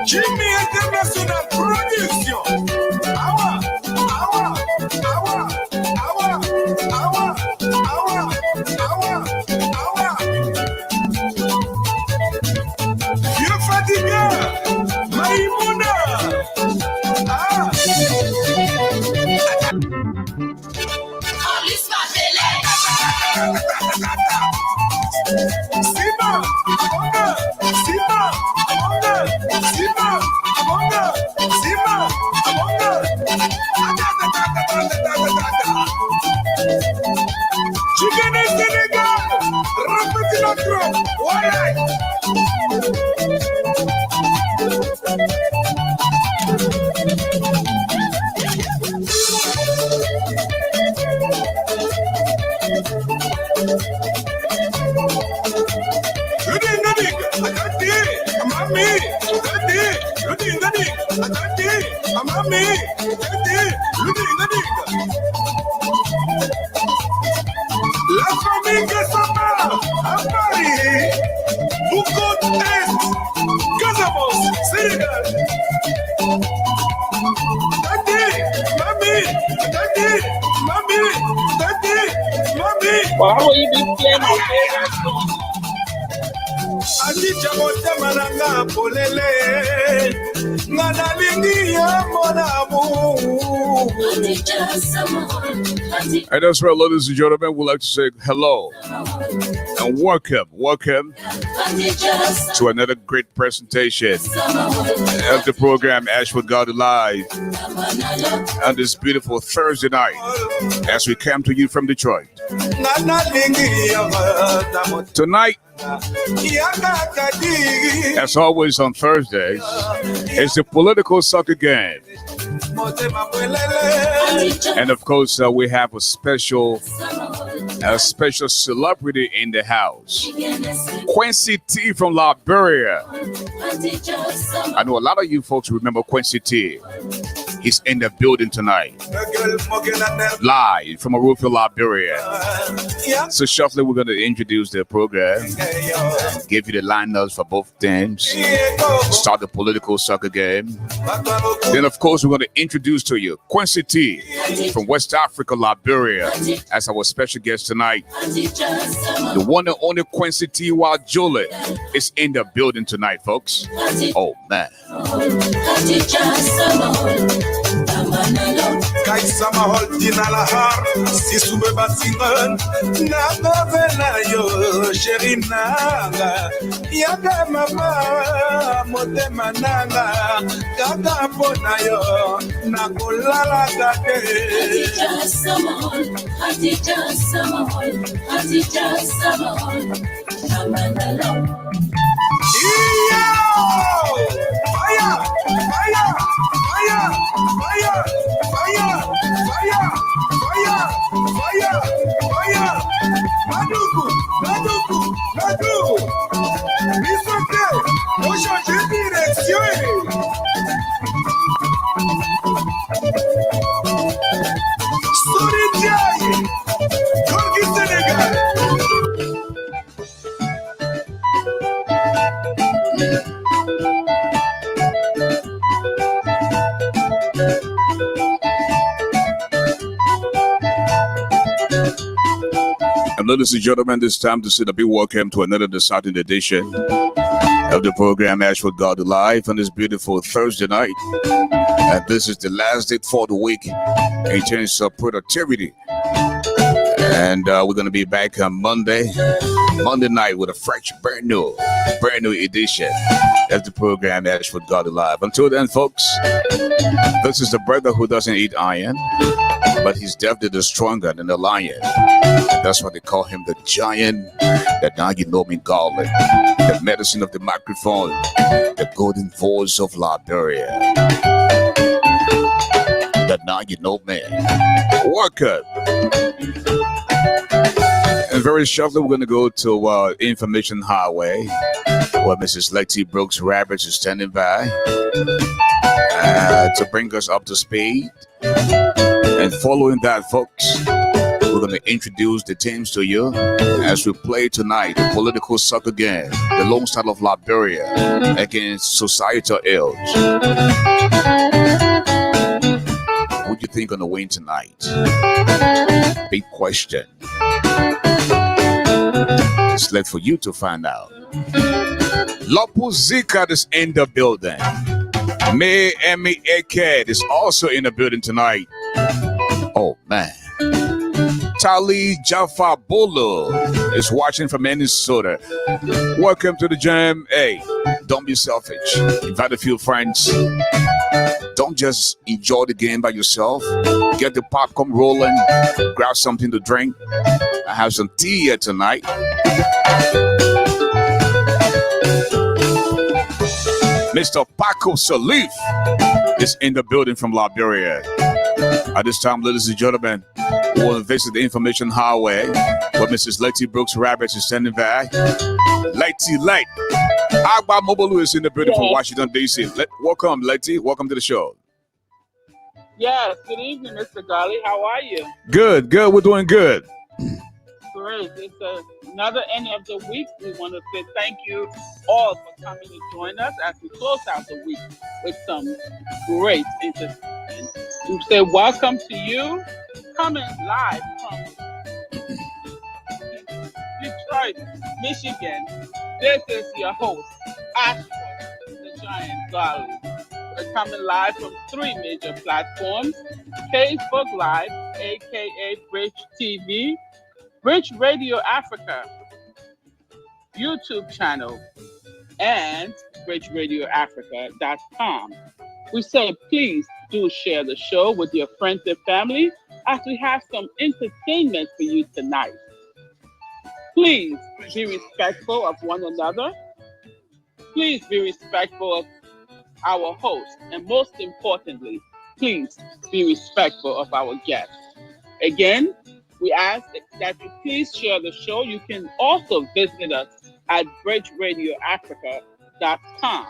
Jimmy International Production. Awa. Vieux Fatiga, Maïmouna. Chicken is Senegal, rapidement notre, voilà. La famille Gassama à Paris, Boucot Est, Casamance, Sénégal. Mami. Well, how will you be playing my favorite song? Adija motema nanga polele ngana lingi ya monamu. And that's right, ladies and gentlemen, we'd like to say hello and welcome to another great presentation of the program Ashford Garley Live on this beautiful Thursday night as we come to you from Detroit. Tonight, as always on Thursdays, it's the political soccer game. And of course, we have a special celebrity in the house. QUINCY T from Liberia. I know a lot of you folks remember QUINCY T. He's in the building tonight, live from Arufia, Liberia. So shortly, we're going to introduce the program, give you the lineups for both teams, start the political soccer game. Then, of course, we're going to introduce to you QUINCY T from West Africa, Liberia, as our special guest tonight. The one and only QUINCY T Wajole is in the building tonight, folks. Oh, man. Kai sama hol dinala har si sube basingan na bavela yo sherinanga yaga mama motema nanga kaka pona yo na kulala kake Hadija sama hol Fire! Maduku! Isso aqui, hoje eu te direcionei. Soritiai, Conque Senegal. And ladies and gentlemen, this time to say a big welcome to another exciting edition of the program Ashford Garley Live on this beautiful Thursday night. And this is the last day for the week in terms of productivity. And we're going to be back on Monday night with a fresh, brand new edition of the program Ashford Garley Live. Until then, folks, this is the brother who doesn't eat iron, but he's definitely stronger than the lion. That's why they call him the giant, the Naginomi Garley, the medicine of the microphone, the golden voice of Liberia, the Now you know me. Welcome. And very shortly, we're going to go to Information Highway, where Mrs. Letty Brooks Roberts is standing by to bring us up to speed. And following that, folks, we're going to introduce the teams to you as we play tonight the political soccer game, the Lone Star of Liberia against Societal Ills. What do you think on the win tonight? Big question. It's left for you to find out. Lopu Zika is in the building. May Emi Eke is also in the building tonight. Oh man. Tali Jaffa Bolo is watching from Minnesota. Welcome to the jam. Hey, don't be selfish. Invite a few friends. Don't just enjoy the game by yourself. Get the popcorn rolling. Grab something to drink. I have some tea here tonight. Mr. Paco Salif is in the building from Liberia. At this time, ladies and gentlemen, we'll visit the Information Highway where Mrs. Letty Brooks Roberts is standing by. Letty. Agba Mobolu is in the building from Washington, D.C. Welcome, Letty. Welcome to the show. Yes, good evening, Mr. Garley. How are you? Good. We're doing good. Great. It's another end of the week. We want to say thank you all for coming to join us as we close out the week with some great entertainment. We say welcome to you, coming live from Detroit, Michigan. This is your host, Ashford the Giant Garley. We're coming live from 3 major platforms: Facebook Live, aka Bridge TV, Bridge Radio Africa YouTube channel, and bridgeradioafrica.com. We say please do share the show with your friends and family as we have some entertainment for you tonight. Please be respectful of one another. Please be respectful of our host. And most importantly, please be respectful of our guests. Again, we ask that you please share the show. You can also visit us at bridgeradioafrica.com.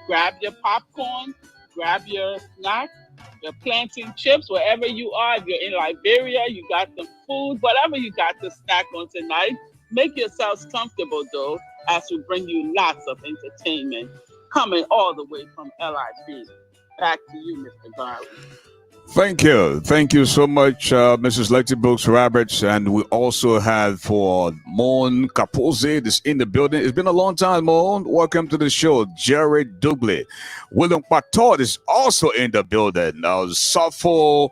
Grab your popcorn, grab your snack, your plantain chips, wherever you are. If you're in Liberia, you got some food, whatever you got to snack on tonight. Make yourselves comfortable, though, as we bring you lots of entertainment coming all the way from LIB. Back to you, Mr. Garley. Thank you so much, Mrs. Letty Brooks Roberts. And we also have for Mon Capozzi this in the building. It's been a long time, Mon. Welcome to the show. Jared Dugley. William Patot is also in the building. Now, Safo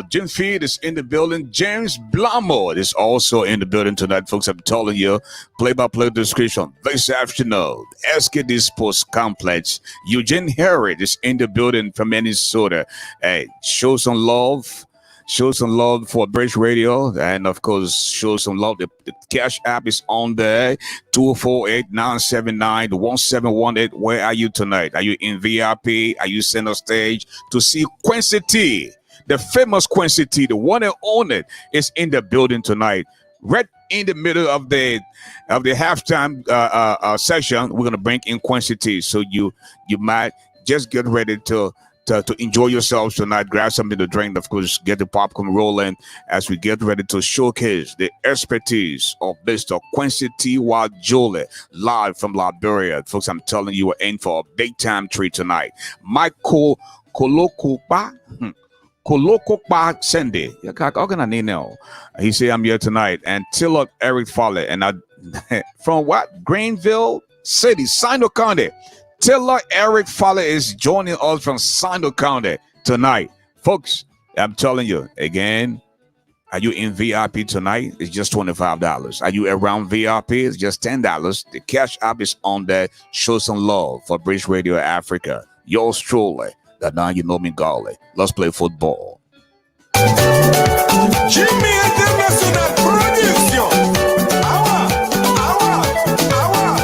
Jim Feed is in the building. James Blamo is also in the building tonight, folks. I'm telling you, play-by-play description this afternoon. SKD Sports Complex. Eugene Harrod is in the building from Minnesota. Hey, show some love. Show some love for Bridge Radio. And, of course, show some love. The Cash App is on there. 248-979-1718. Where are you tonight? Are you in VIP? Are you center stage to see Quincy T? The famous Quincy T, the one and only, is in the building tonight. Right in the middle of the halftime session, we're gonna bring in Quincy T. So you might just get ready to enjoy yourselves tonight. Grab something to drink, of course. Get the popcorn rolling as we get ready to showcase the expertise of Mr. Quincy T. Wajole live from Liberia, folks. I'm telling you, we're in for a big time treat tonight. Michael Kolokopa. Kolokokpa Sende. He say I'm here tonight. And Tillot Eric Fowler. And I from what? Greenville City, Sino County. Tillot Eric Fowler is joining us from Sino County tonight. Folks, I'm telling you again, are you in VIP tonight? It's just $25. Are you around VIP? It's just $10. The Cash App is on there. Show some love for British Radio Africa. Yours truly. That now you know me, Garley. Let's play football. Jimmy International Production.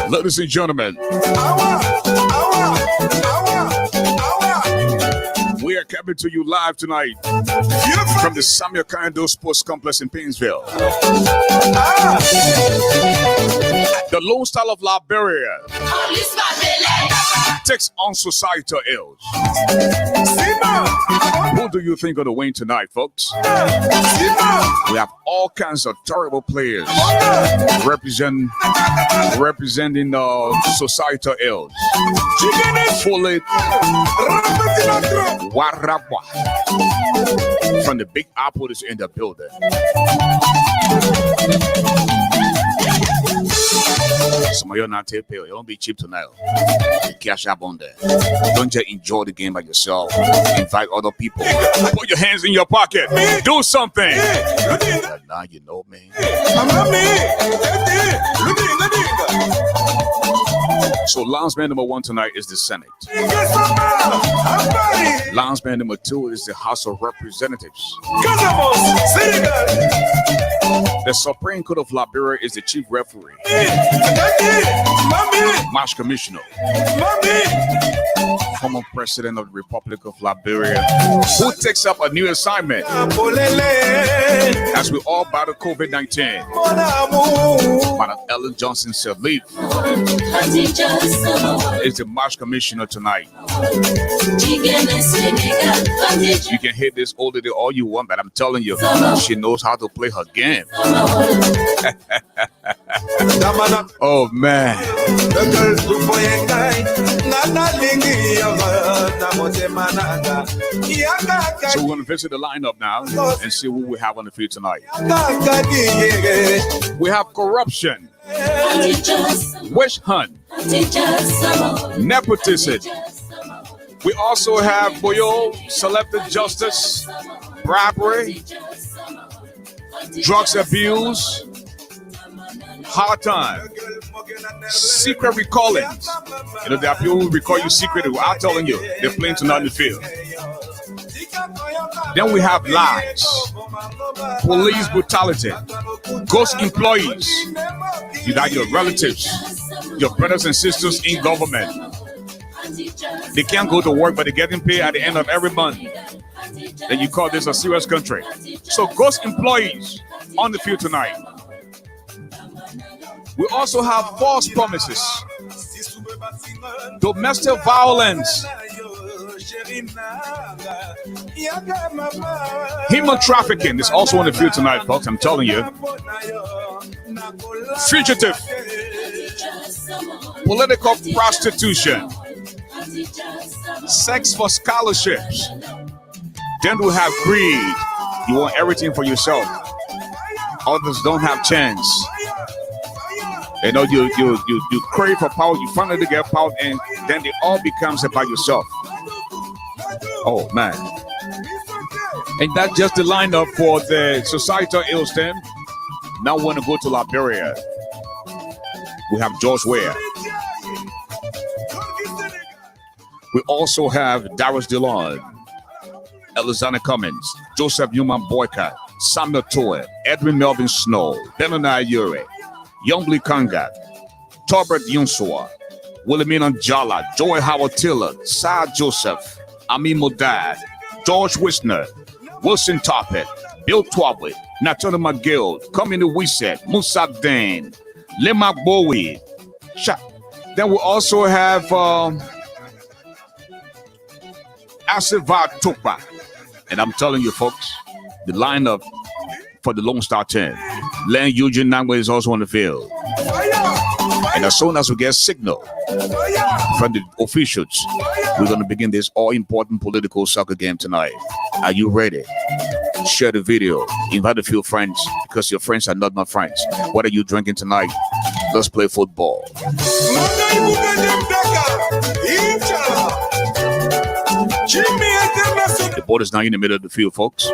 Ladies and gentlemen, we are coming to you live tonight from the Samuel Kando Sports Complex in Painesville. The Lone Star of Liberia takes on societal ills. Who do you think are going to win tonight, folks? We have all kinds of terrible players representing societal ills. Fully Warabwa from the Big Apple is in the building. Some of you not take pill. You don't be cheap tonight. Cash up on there. Don't just enjoy the game by yourself. Invite other people. Put your hands in your pocket. Do something. Now you know, man. So Landsman number 1 tonight is the Senate. Landsman number 2 is the House of Representatives. The Supreme Court of Liberia is the chief referee, match commissioner, former president of the Republic of Liberia, who takes up a new assignment as we all battle COVID-19. Madam Ellen Johnson said, leave. Is the match commissioner tonight. You can hate this old lady all you want, but I'm telling you, she knows how to play her game. Oh man. So we're going to visit the lineup now and see who we have on the field tonight. We have corruption, witch hunt, nepotism. We also have Boyo, selective justice, bribery, drugs abuse, hard time, secret recallings. You know, there are people who recall you secretly without telling you they're playing tonight in the field. Then we have lies, police brutality, ghost employees. You got your relatives, your brothers and sisters in government. They can't go to work, but they're getting paid at the end of every month. Then you call this a serious country. So ghost employees on the field tonight. We also have false promises, domestic violence, human trafficking is also on the field tonight, folks. I'm telling you. Fugitive, political prostitution, sex for scholarships. Then we have greed. You want everything for yourself. Others don't have chance. You know, you crave for power. You finally get power, and then it all becomes about yourself. Oh man! And that's just the lineup for the societal ills. Then now we want to go to Liberia. We have George Ware. We also have Darius Dillon, Alexander Cummins, Joseph Newman Boycott, Samuel Toy, Edwin Melvin Snow, Benoni Yuri, Youngbley Kanga, Torbert Yunsua, Wilhelmina Jala, Joy Howard Tiller, Sa Joseph, Amin Modad, George Wisner, Wilson Toppet, Bill Twabwit, Natana McGill, Comini Wiset, Musa Dane, Lema Bowie. Then we also have Asiva Tupa. And I'm telling you, folks, the lineup for the Lone Star 10. Len Eugene Nangwe is also on the field. And as soon as we get signal from the officials, we're going to begin this all-important political soccer game tonight. Are you ready? Share the video. Invite a few friends, because your friends are not my friends. What are you drinking tonight? Let's play football. The ball is now in the middle of the field, folks.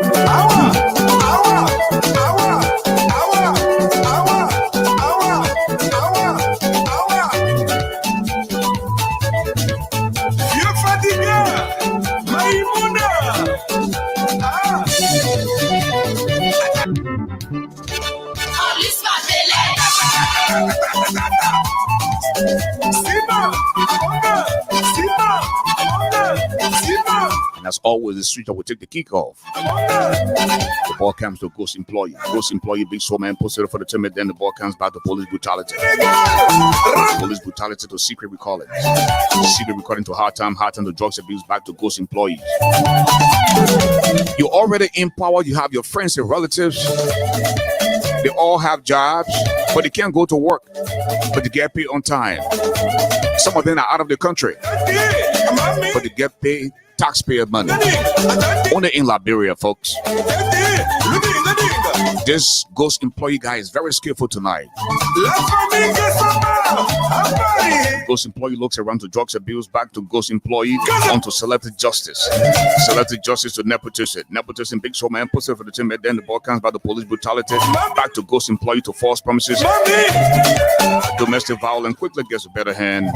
And as always the street that will take the kick off. The ball comes to ghost employee. Ghost employee, big soul man, posted for the timid. Then the ball comes back to police brutality. Police brutality to secret recalling. Secret recording to hard time to drugs abuse, back to ghost employees. You're already in power. You have your friends and relatives. They all have jobs, but they can't go to work, but they get paid on time. Some of them are out of the country, but they get paid taxpayer money. Only in Liberia, folks. This ghost employee guy is very skillful tonight. Ghost employee looks around to drugs abuse, back to ghost employee, onto selective justice. Selective justice to nepotism. Nepotism, big show man, puts it for the team, then the ball comes by the police brutality, back to ghost employee to false promises. Domestic violence quickly gets a better hand.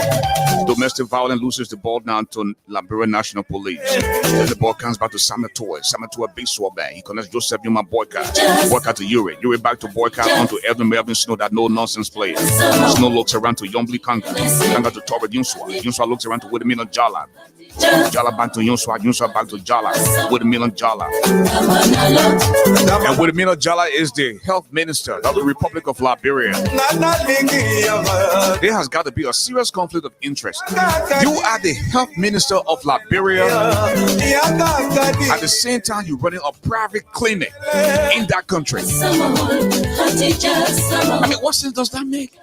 Domestic violence loses the ball down to Liberia National Police. Then the ball comes back to Samatua. Samatua, big sword bang. He connects Joseph Yuma boycott. Boycott to Yuri. Yuri back to boycott onto Evan Melvin Snow, that no nonsense player. Snow looks around to Yombly Kanga. Kanga to Torred Yunswa. Yunswa looks around to Woodamila Jala. Jala back to Yunswa. Yunswa back to Jala. Woodamila Jala. And Woodamila Jala is the health minister of the Republic of Liberia. There has got to be a serious conflict of interest. You are the health minister of Liberia. At the same time, you're running a private clinic in that country. I mean, what sense does that make?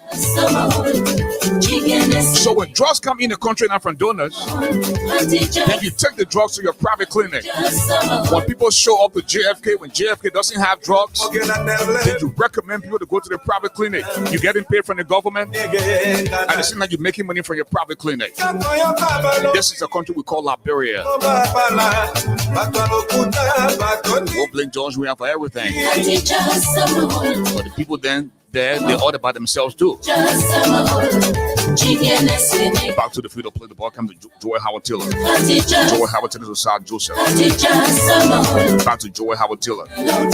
So when drugs come in the country now from donors, then you take the drugs to your private clinic. When people show up to JFK, when JFK doesn't have drugs, then you recommend people to go to the private clinic. You're getting paid from the government, and it seems like you're making money from your private clinic. This is a country we call Liberia. We'll blame George we have for everything. But the people then there, they order by themselves too. Back to the field of play, the ball comes to Joel Howard Tiller. Joel Howard Tiller to South Joseph. Back to Joel Howard Tiller. And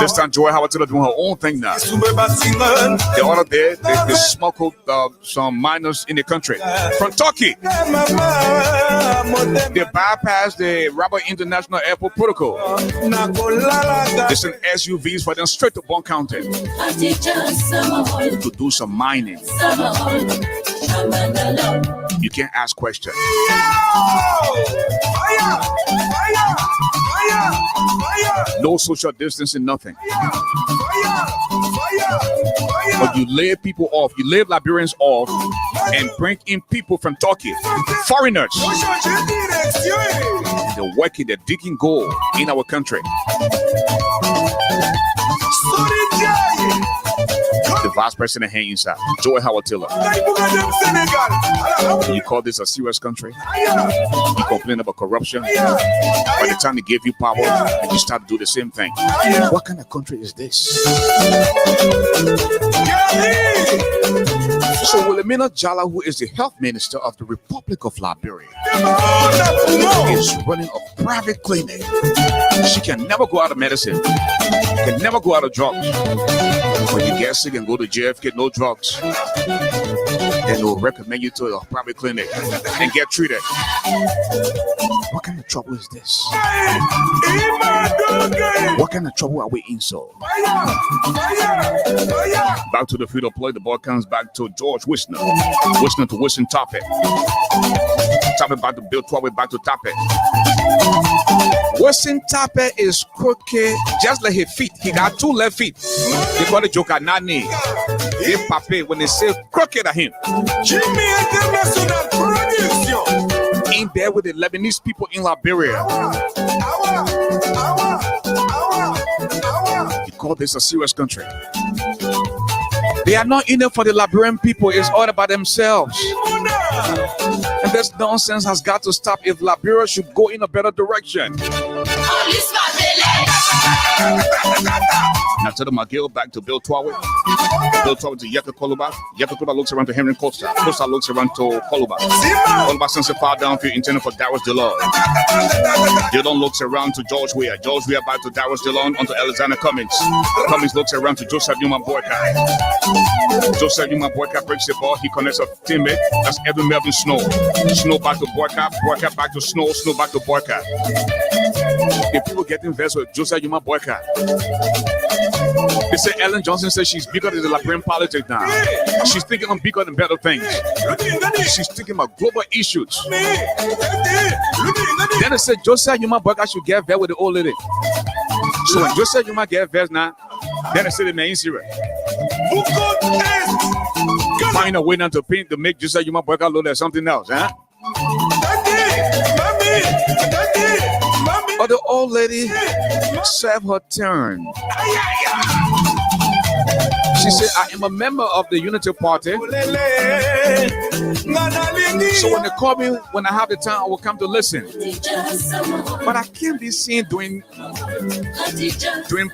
this time, Joel Howard Tiller doing her own thing now. They order there, they smuggled some minors in the country from Turkey. They bypassed the Rabat International Airport Protocol. They sent SUVs for them straight to Bon County to do some mining. You can't ask questions. No social distancing, nothing. But you lay people off, you lay Liberians off and bring in people from Turkey, foreigners. They're working, they're digging gold in our country. The vice president hanging inside, Joel Howard Tiller. You call this a serious country? You complain about corruption. By the time they gave you power, and you start to do the same thing. What kind of country is this? So Wilhelmina Jala, who is the health minister of the Republic of Liberia, is running a private clinic. She can never go out of medicine, can never go out of drugs. When you get sick and go to JFK, no drugs, then they'll recommend you to a private clinic and get treated. What kind of trouble is this? What kind of trouble are we in? So back to the field of play, the ball comes back to George Wisner. Wisner to Wisner Toppet. Toppet back to Bill Twelve, back to Toppet. Wisner Toppet is crooked, just like his feet. He got two left feet. They call it Joker Nani. They pape when they say crooked at him. In there with the Lebanese people in Liberia. You call this a serious country? They are not in it for the Liberian people. It's all about themselves. And this nonsense has got to stop if Liberia should go in a better direction. Now tell them McGill back to Bill Twawe. Bill Twawe to Yeka Koluba. Yeka Koluba looks around to Henry Costa. Costa looks around to Koluba. Koluba sends a far downfield intended for Darius Dillon. Dillon looks around to George Weah. George Weah back to Darius Dillon onto Alexander Cummings. Cummings looks around to Joseph Newman Boyka. Joseph Newman Boyka breaks the ball. He connects a teammate. That's Edwin Melvin Snow. Snow back to Boyka. Boyka back to Snow. Snow back to Boyka. If people get invested with Joseph Newman Boyka, they say Ellen Johnson says she's bigger than the Liberian politics now. She's thinking of bigger and better things. She's thinking about global issues. Then they said Joseph Newman Boyka should get vet with the old lady. So when Joseph Newman get vet now, then they say the main serious. Find a way now to paint to make Joseph Newman Boyka look like something else, huh? But the old lady served her turn. She said, I am a member of the Unity Party. So when they call me, when I have the time, I will come to listen. But I can't be seen doing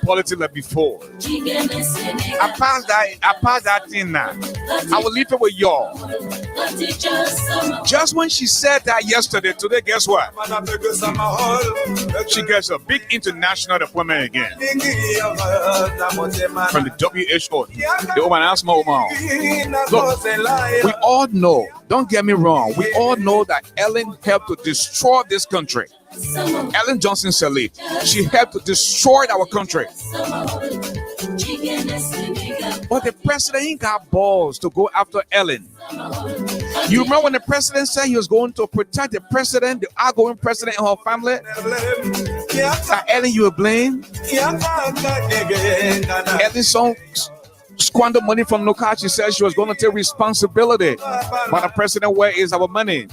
politics like before. I passed that thing now. I will leave it with y'all. Just when she said that yesterday, today, guess what? She gets a big international appointment again. From the WHO. The woman asked my woman. Look, we all know, don't get me wrong, we all know that Ellen helped to destroy this country. Ellen Johnson Sirleaf, she helped to destroy our country. But the president ain't got balls to go after Ellen. You remember when the president said he was going to protect the president, the outgoing president and her family? Ellen, you were blamed. Ellen's son squandered money from Nuka. She said she was going to take responsibility. But the president, where is our money?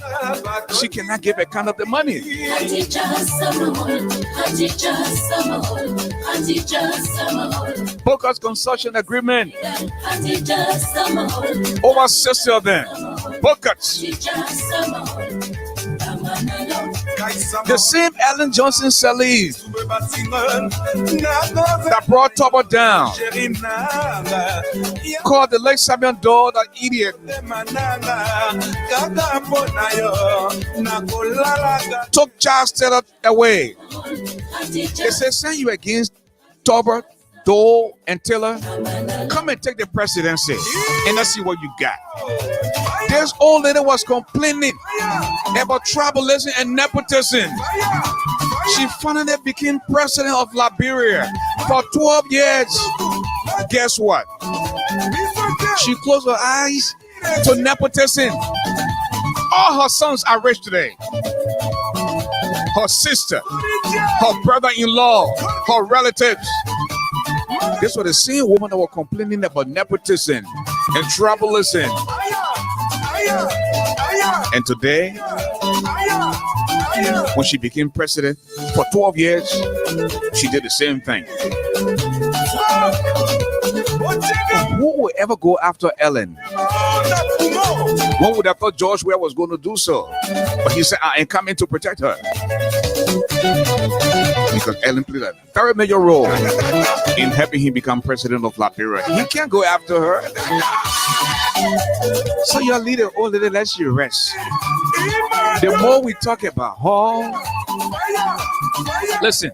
She cannot give account of the money. Bookers Consortium Agreement. Over 60 of them. Bookers. The same Ellen Johnson Sirleaf that brought Toba down, called the late Samuel Doe an idiot, took Charles Taylor away. They said, send you against Toba, Doe, and Taylor. Come and take the presidency, and let's see what you got. This old lady was complaining about tribalism and nepotism. She finally became president of Liberia for 12 years. Guess what? She closed her eyes to nepotism. All her sons are rich today. Her sister, her brother-in-law, her relatives. This was the same woman that was complaining about nepotism and tribalism. And today, when she became president for 12 years, she did the same thing. Who would ever go after Ellen? One would have thought George Weah was going to do so. But he said, I am coming to protect her. Because Ellen played a very major role in helping him become president of Liberia. He can't go after her. So your leader, old lady, let you rest. The more we talk about her, listen,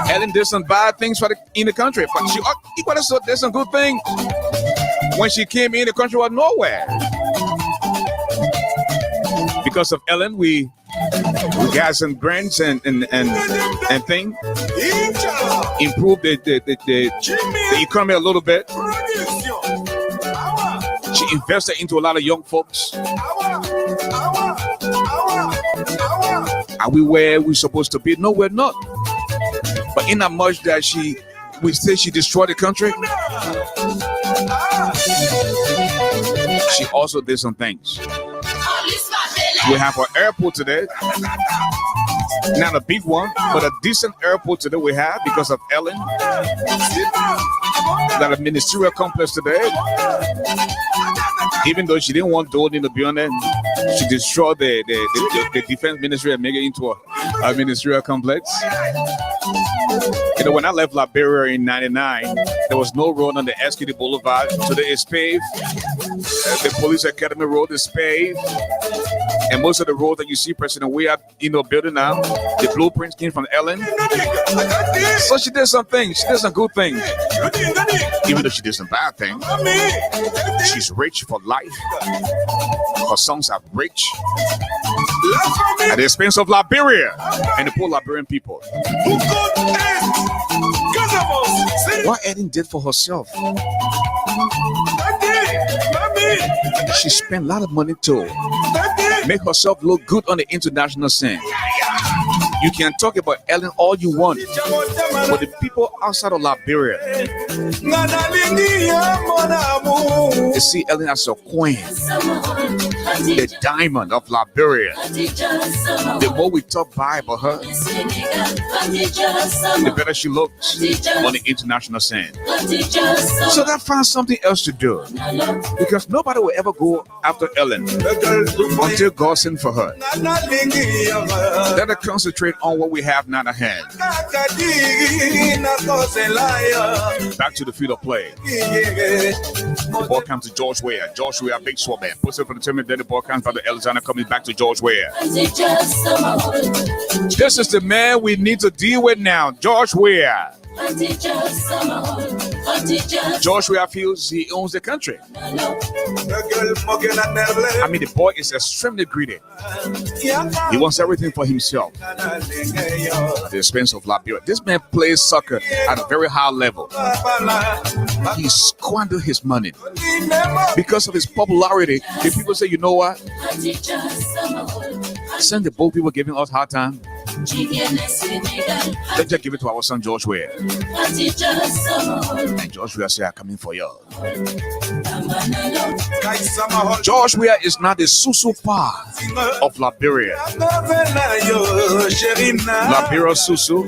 Ellen did some bad things in the country, but she also did some good things. When she came in, the country was nowhere. Because of Ellen, we got some grants and things, improved the economy a little bit. She invested into a lot of young folks. Are we where we're supposed to be? No, we're not. But in as much that we say she destroyed the country, she also did some things. We have our airport today. Not a big one, but a decent airport today we have because of Ellen. Got a ministerial complex today. Even though she didn't want Dolan in the building, she destroyed the defense ministry and made it into a ministerial complex. You know, when I left Liberia in '99, there was no road on the SKD Boulevard. Today it's paved. The Police Academy Road is paved. And most of the road that you see President Weah, building now, the blueprints came from Ellen. So she did some things. She did some good things. Even though she did some bad things. She's rich for life. Her sons are rich. At the expense of Liberia and the poor Liberian people. What Ellen did for herself. She spent a lot of money to make herself look good on the international scene. You can talk about Ellen all you want, but the people outside of Liberia, they see Ellen as a queen, the diamond of Liberia. The more we talk bad about her, the better she looks on the international scene. So they found something else to do, because nobody will ever go after Ellen until God sent for her. Let her concentrate on what we have now at hand. Back to the field of play. The ball comes to George Weah. George Weah, big swap man. Puts it for the team, and then the ball comes by the Alexander, coming back to George Weah. This is the man we need to deal with now, George Weah. George Weah feels he owns the country. I mean, the boy is extremely greedy. He wants everything for himself. At the expense of Liberia. This man plays soccer at a very high level. He squandered his money. Because of his popularity, the people say, you know what? Send the both people giving us hard time. Let's just give it to our son George Weah. And George Weah said, I'm coming for you. George Weah is not the Susu part of Liberia. Liberia Susu,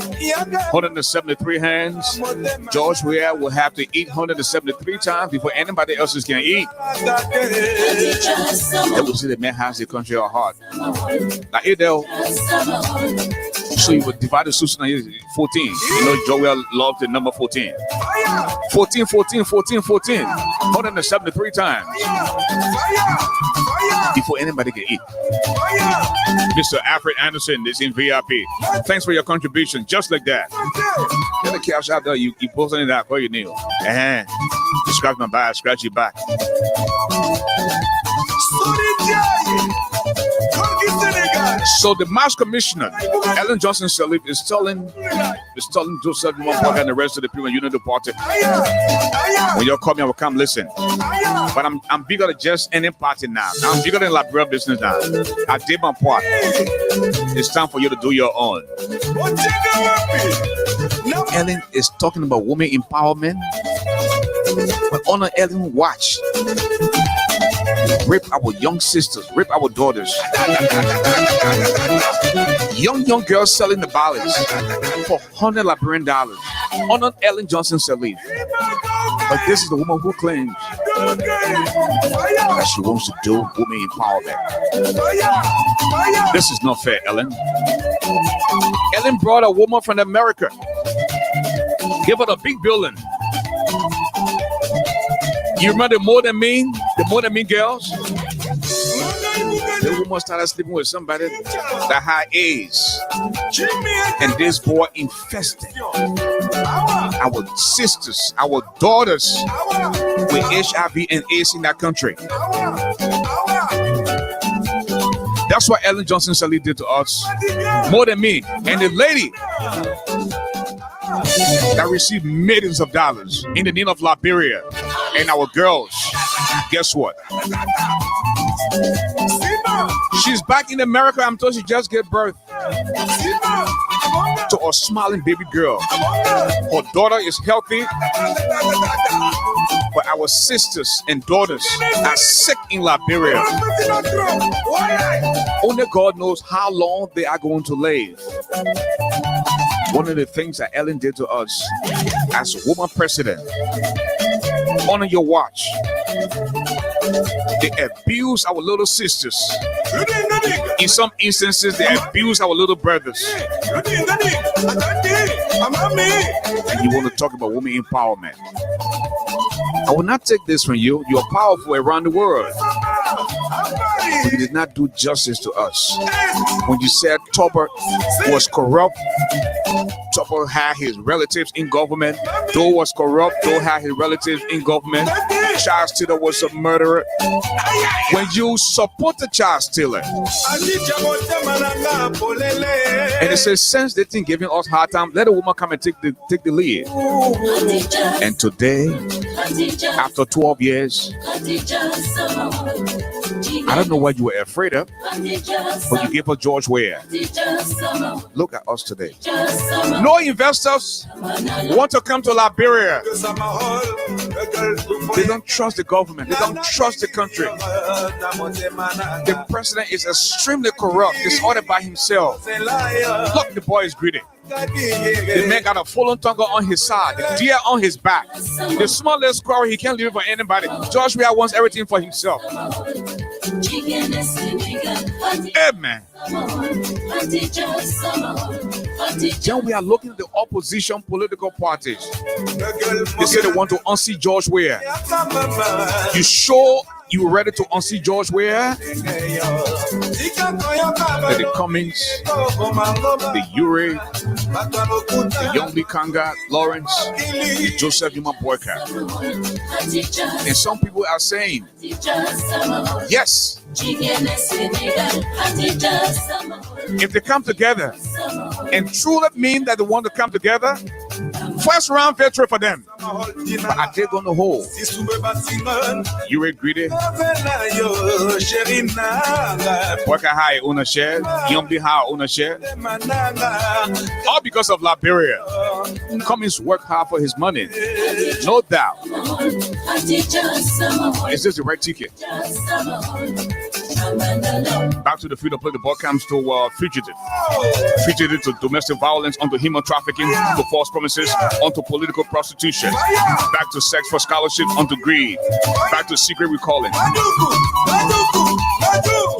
173 hands. George Weah will have to eat 173 times before anybody else can eat. They will see the man has the country at heart. Now, so you would divide the Susu now 14. You know, George Weah loved the number 14. 14, 14, 14, 14. 173 times. Before anybody can eat. Mr. Alfred Anderson is in VIP. Thanks for your contribution. Just like that. Get the cash out there. You post on that for you, Neil. You scratch my back, scratch your back. So the Mass Commissioner, Ellen Johnson Sirleaf, is telling Joseph Mwampaka and the rest of the people in the party, when you call me, I will come listen. But I'm bigger than just any party now. I'm bigger than Liberia business now. I did my part. It's time for you to do your own. Ellen is talking about women empowerment. But on an Ellen watch, rape our young sisters, rape our daughters. Young girls selling the ballots for $100 Liberian on an Ellen Johnson Sirleaf. But this is the woman who claims that she wants to do women empowerment. This is not fair, Ellen. Ellen brought a woman from America, gave her a big building. You remember the More Than Me girls? The woman started sleeping with somebody that had AIDS. And this boy infested our sisters, our daughters with HIV and AIDS in that country. That's what Ellen Johnson Sirleaf did to us. More Than Me. And the lady that received millions of dollars in the name of Liberia and our girls, guess what? She's back in America. I'm told she just gave birth to a smiling baby girl. Her daughter is healthy, but our sisters and daughters are sick in Liberia. Only God knows how long they are going to live. One of the things that Ellen did to us as woman president Honor your watch. They abuse our little sisters. In some instances, they abuse our little brothers. And you want to talk about women empowerment. I will not take this from you. You are powerful around the world. But you did not do justice to us. When you said Tupper was corrupt, Tupper had his relatives in government. Doe was corrupt. Doe had his relatives in government. Child stealer was a murderer. When you support the child stealer, and it says, since they think giving us hard time, let a woman come and take the lead. And today, after 12 years, I don't know what you were afraid of, but you gave us George Ware. Look at us today. No investors want to come to Liberia. They don't trust the government. They don't trust the country. The president is extremely corrupt, disordered by himself. Look, the boy is greedy. The man got a fallen tongue on his side, the deer on his back. The smallest squirrel, he can't leave it for anybody. George Weah wants everything for himself. Amen. Then we are looking at the opposition political parties. They say they want to unseat George Weah. You sure you ready to unseat George Weah? The Cummings, the Ure, the Young Kanga, Lawrence, the Joseph Yuma Boyka. And some people are saying, yes, if they come together and truly mean that they want to come together, first round victory for them. But are they going to hold? You were greedy. Worker high on a share, Young high on a share. All because of Liberia. Cummings work hard for his money. No doubt. Is this the right ticket? Back to the field of play. The ball comes to fugitive. Fugitive to domestic violence, onto human trafficking, to false promises, onto political prostitution. Back to sex for scholarship, onto greed. Back to secret recalling.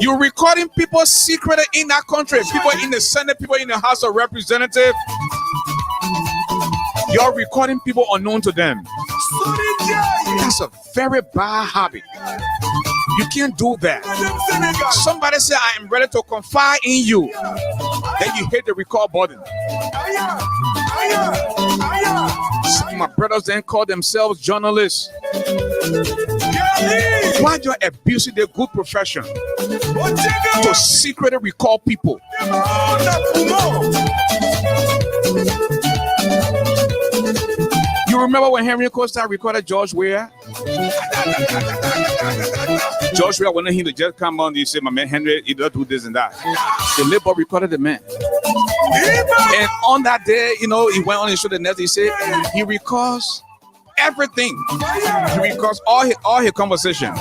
You're recording people's secret in that country. People in the Senate, people in the House of Representatives. You're recording people unknown to them. That's a very bad habit. You can't do that. Somebody say, I am ready to confide in you. Then you hit the record button. Some of my brothers then call themselves journalists. Why are you abusing their good profession to secretly recall people? You remember when Henry Costa recorded George Weah? George Weah wanted him to just come on. He said, my man Henry, he does do this and that. The label recorded the man. And on that day, you know, he went on and showed the next. He said he records everything. He records all his conversation.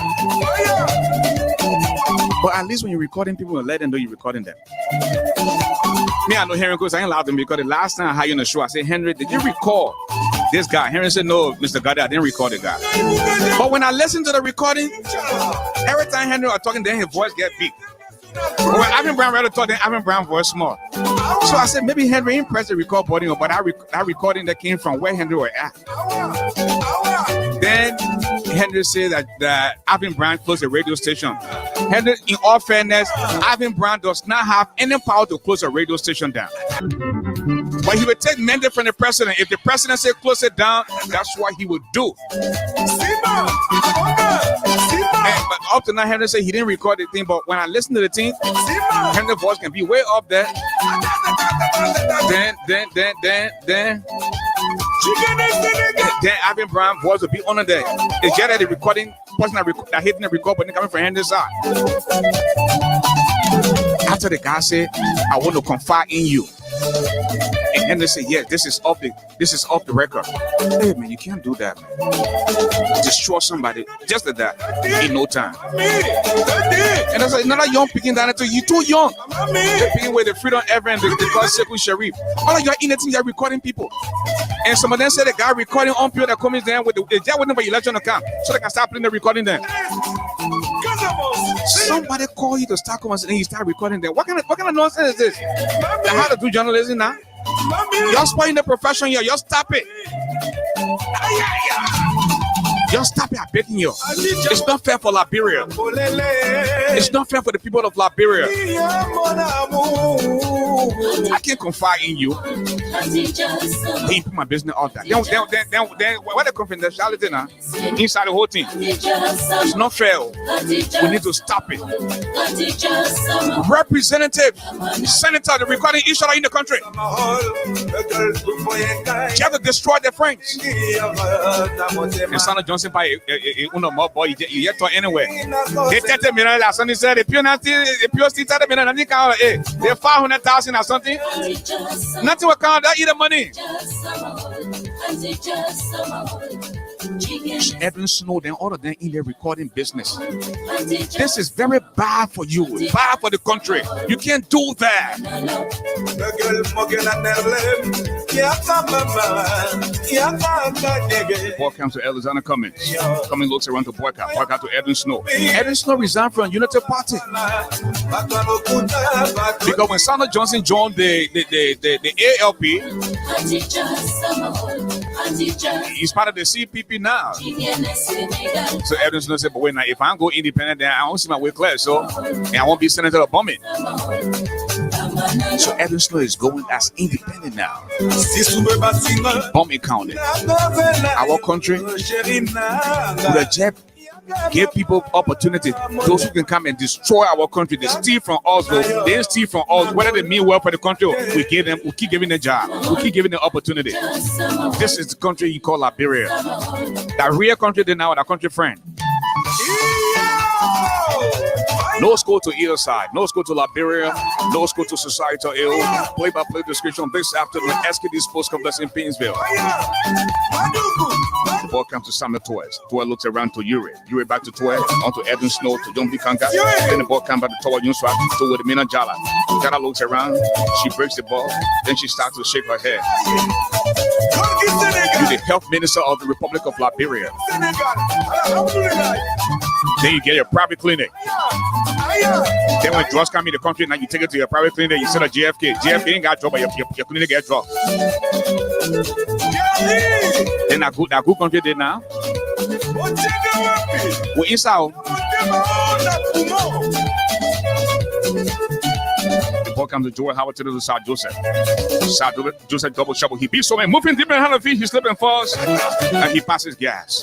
But at least when you're recording people, let them know you're recording them. Me, I know Henry because I ain't allowed them to record it. Last time I had you on the show, I said, Henry, did you record this guy? Henry said, no, Mr. Goddard, I didn't record the guy. But when I listen to the recording, every time Henry was talking, then his voice get big. When Ivan Brown rather talk, then Ivan Brown voice small. So I said, maybe Henry impressed the record button, but that recording that came from where Henry was at. Then Henry said that Ivan Brown closed the radio station. Henry, in all fairness, Ivan Brown does not have any power to close a radio station down. But he would take mandate from the president. If the president said close it down, that's what he would do. But up to now, Henry said he didn't record the thing. But when I listen to the thing, Henry's voice can be way up there. Then Ivan Brown voice will be on there. It's just that the recording person that hitting the record button coming from Henry's side. After the guy said, I want to confide in you. And And they say, yeah, this is off the record. Hey man, you can't do that, man. Destroy somebody just like that in no time. And that's like another young picking down until you too young. They're picking with the Freedom Ever the God Sekou Sharif. All of you are in it, you're recording people. And some of them say the guy recording on people that comes there with the jail with them for election to come, so they can start playing the recording them. Somebody call you to start coming and you start recording them. What kind of nonsense is this? That's how to do journalism now. You're spoiling the profession here. Just stop it. Just stop it. I'm begging you. It's not fair for Liberia. It's not fair for the people of Liberia. I can't confide in you. He put my business out there. Then what the confidentiality now? Inside the whole thing. It's not fair. We need to stop it. Representative, senator, they're recording each other in the country. You have to destroy their friends. And Senator Johnson by uno more boy, you yet to anywhere. They 30 million or something said the pure state 30 million, they 500,000 or something. Nothing will count that either money. Edwin Snowden, all of them in their recording business. This is very bad for you, bad for the country. You can't do that. Boy comes to Alexander Cummings. Cummings looks around to boycott to Edwin Snow. Edwin Snow resigned from Unity Party because when Senator Johnson joined the ALP, he's part of the CPP now. So Edwin Snow said, but wait now, if I go independent, then I won't see my way clear. So and I won't be senator of bombing. So Edwin Snow is going as independent now. Bombing county. Our country, the JEP give people opportunity. Those who can come and destroy our country, they steal from us. They steal from us. Whether they mean well for the country, we keep giving them job. We keep giving them opportunity. This is the country you call Liberia. That real country they now, our country friend. No school to either side. No school to Liberia. No school to Societal Ill. Play-by-play description this afternoon. SKD Sports Complex in Painesville. The ball comes to Samuel Torres. Torres looks around to Yuri. Yuri back to Torres. On to Edwin Snow to John B. Kanka. Then the ball comes back to Towa Yunswa to with Mina Jala. Jala looks around. She breaks the ball. Then she starts to shake her head. You're the health minister of the Republic of Liberia. Then you get your private clinic. Then when drugs come in the country, now you take it to your private clinic, you send a JFK. JFK ain't got drugs, but your clinic get drugs. Then that good country did now. We inside. The ball comes to Joel Howard to the South Joseph. South Joseph double shovel. He beats so man, moving deep in 100 feet. He slips and falls, and he passes gas.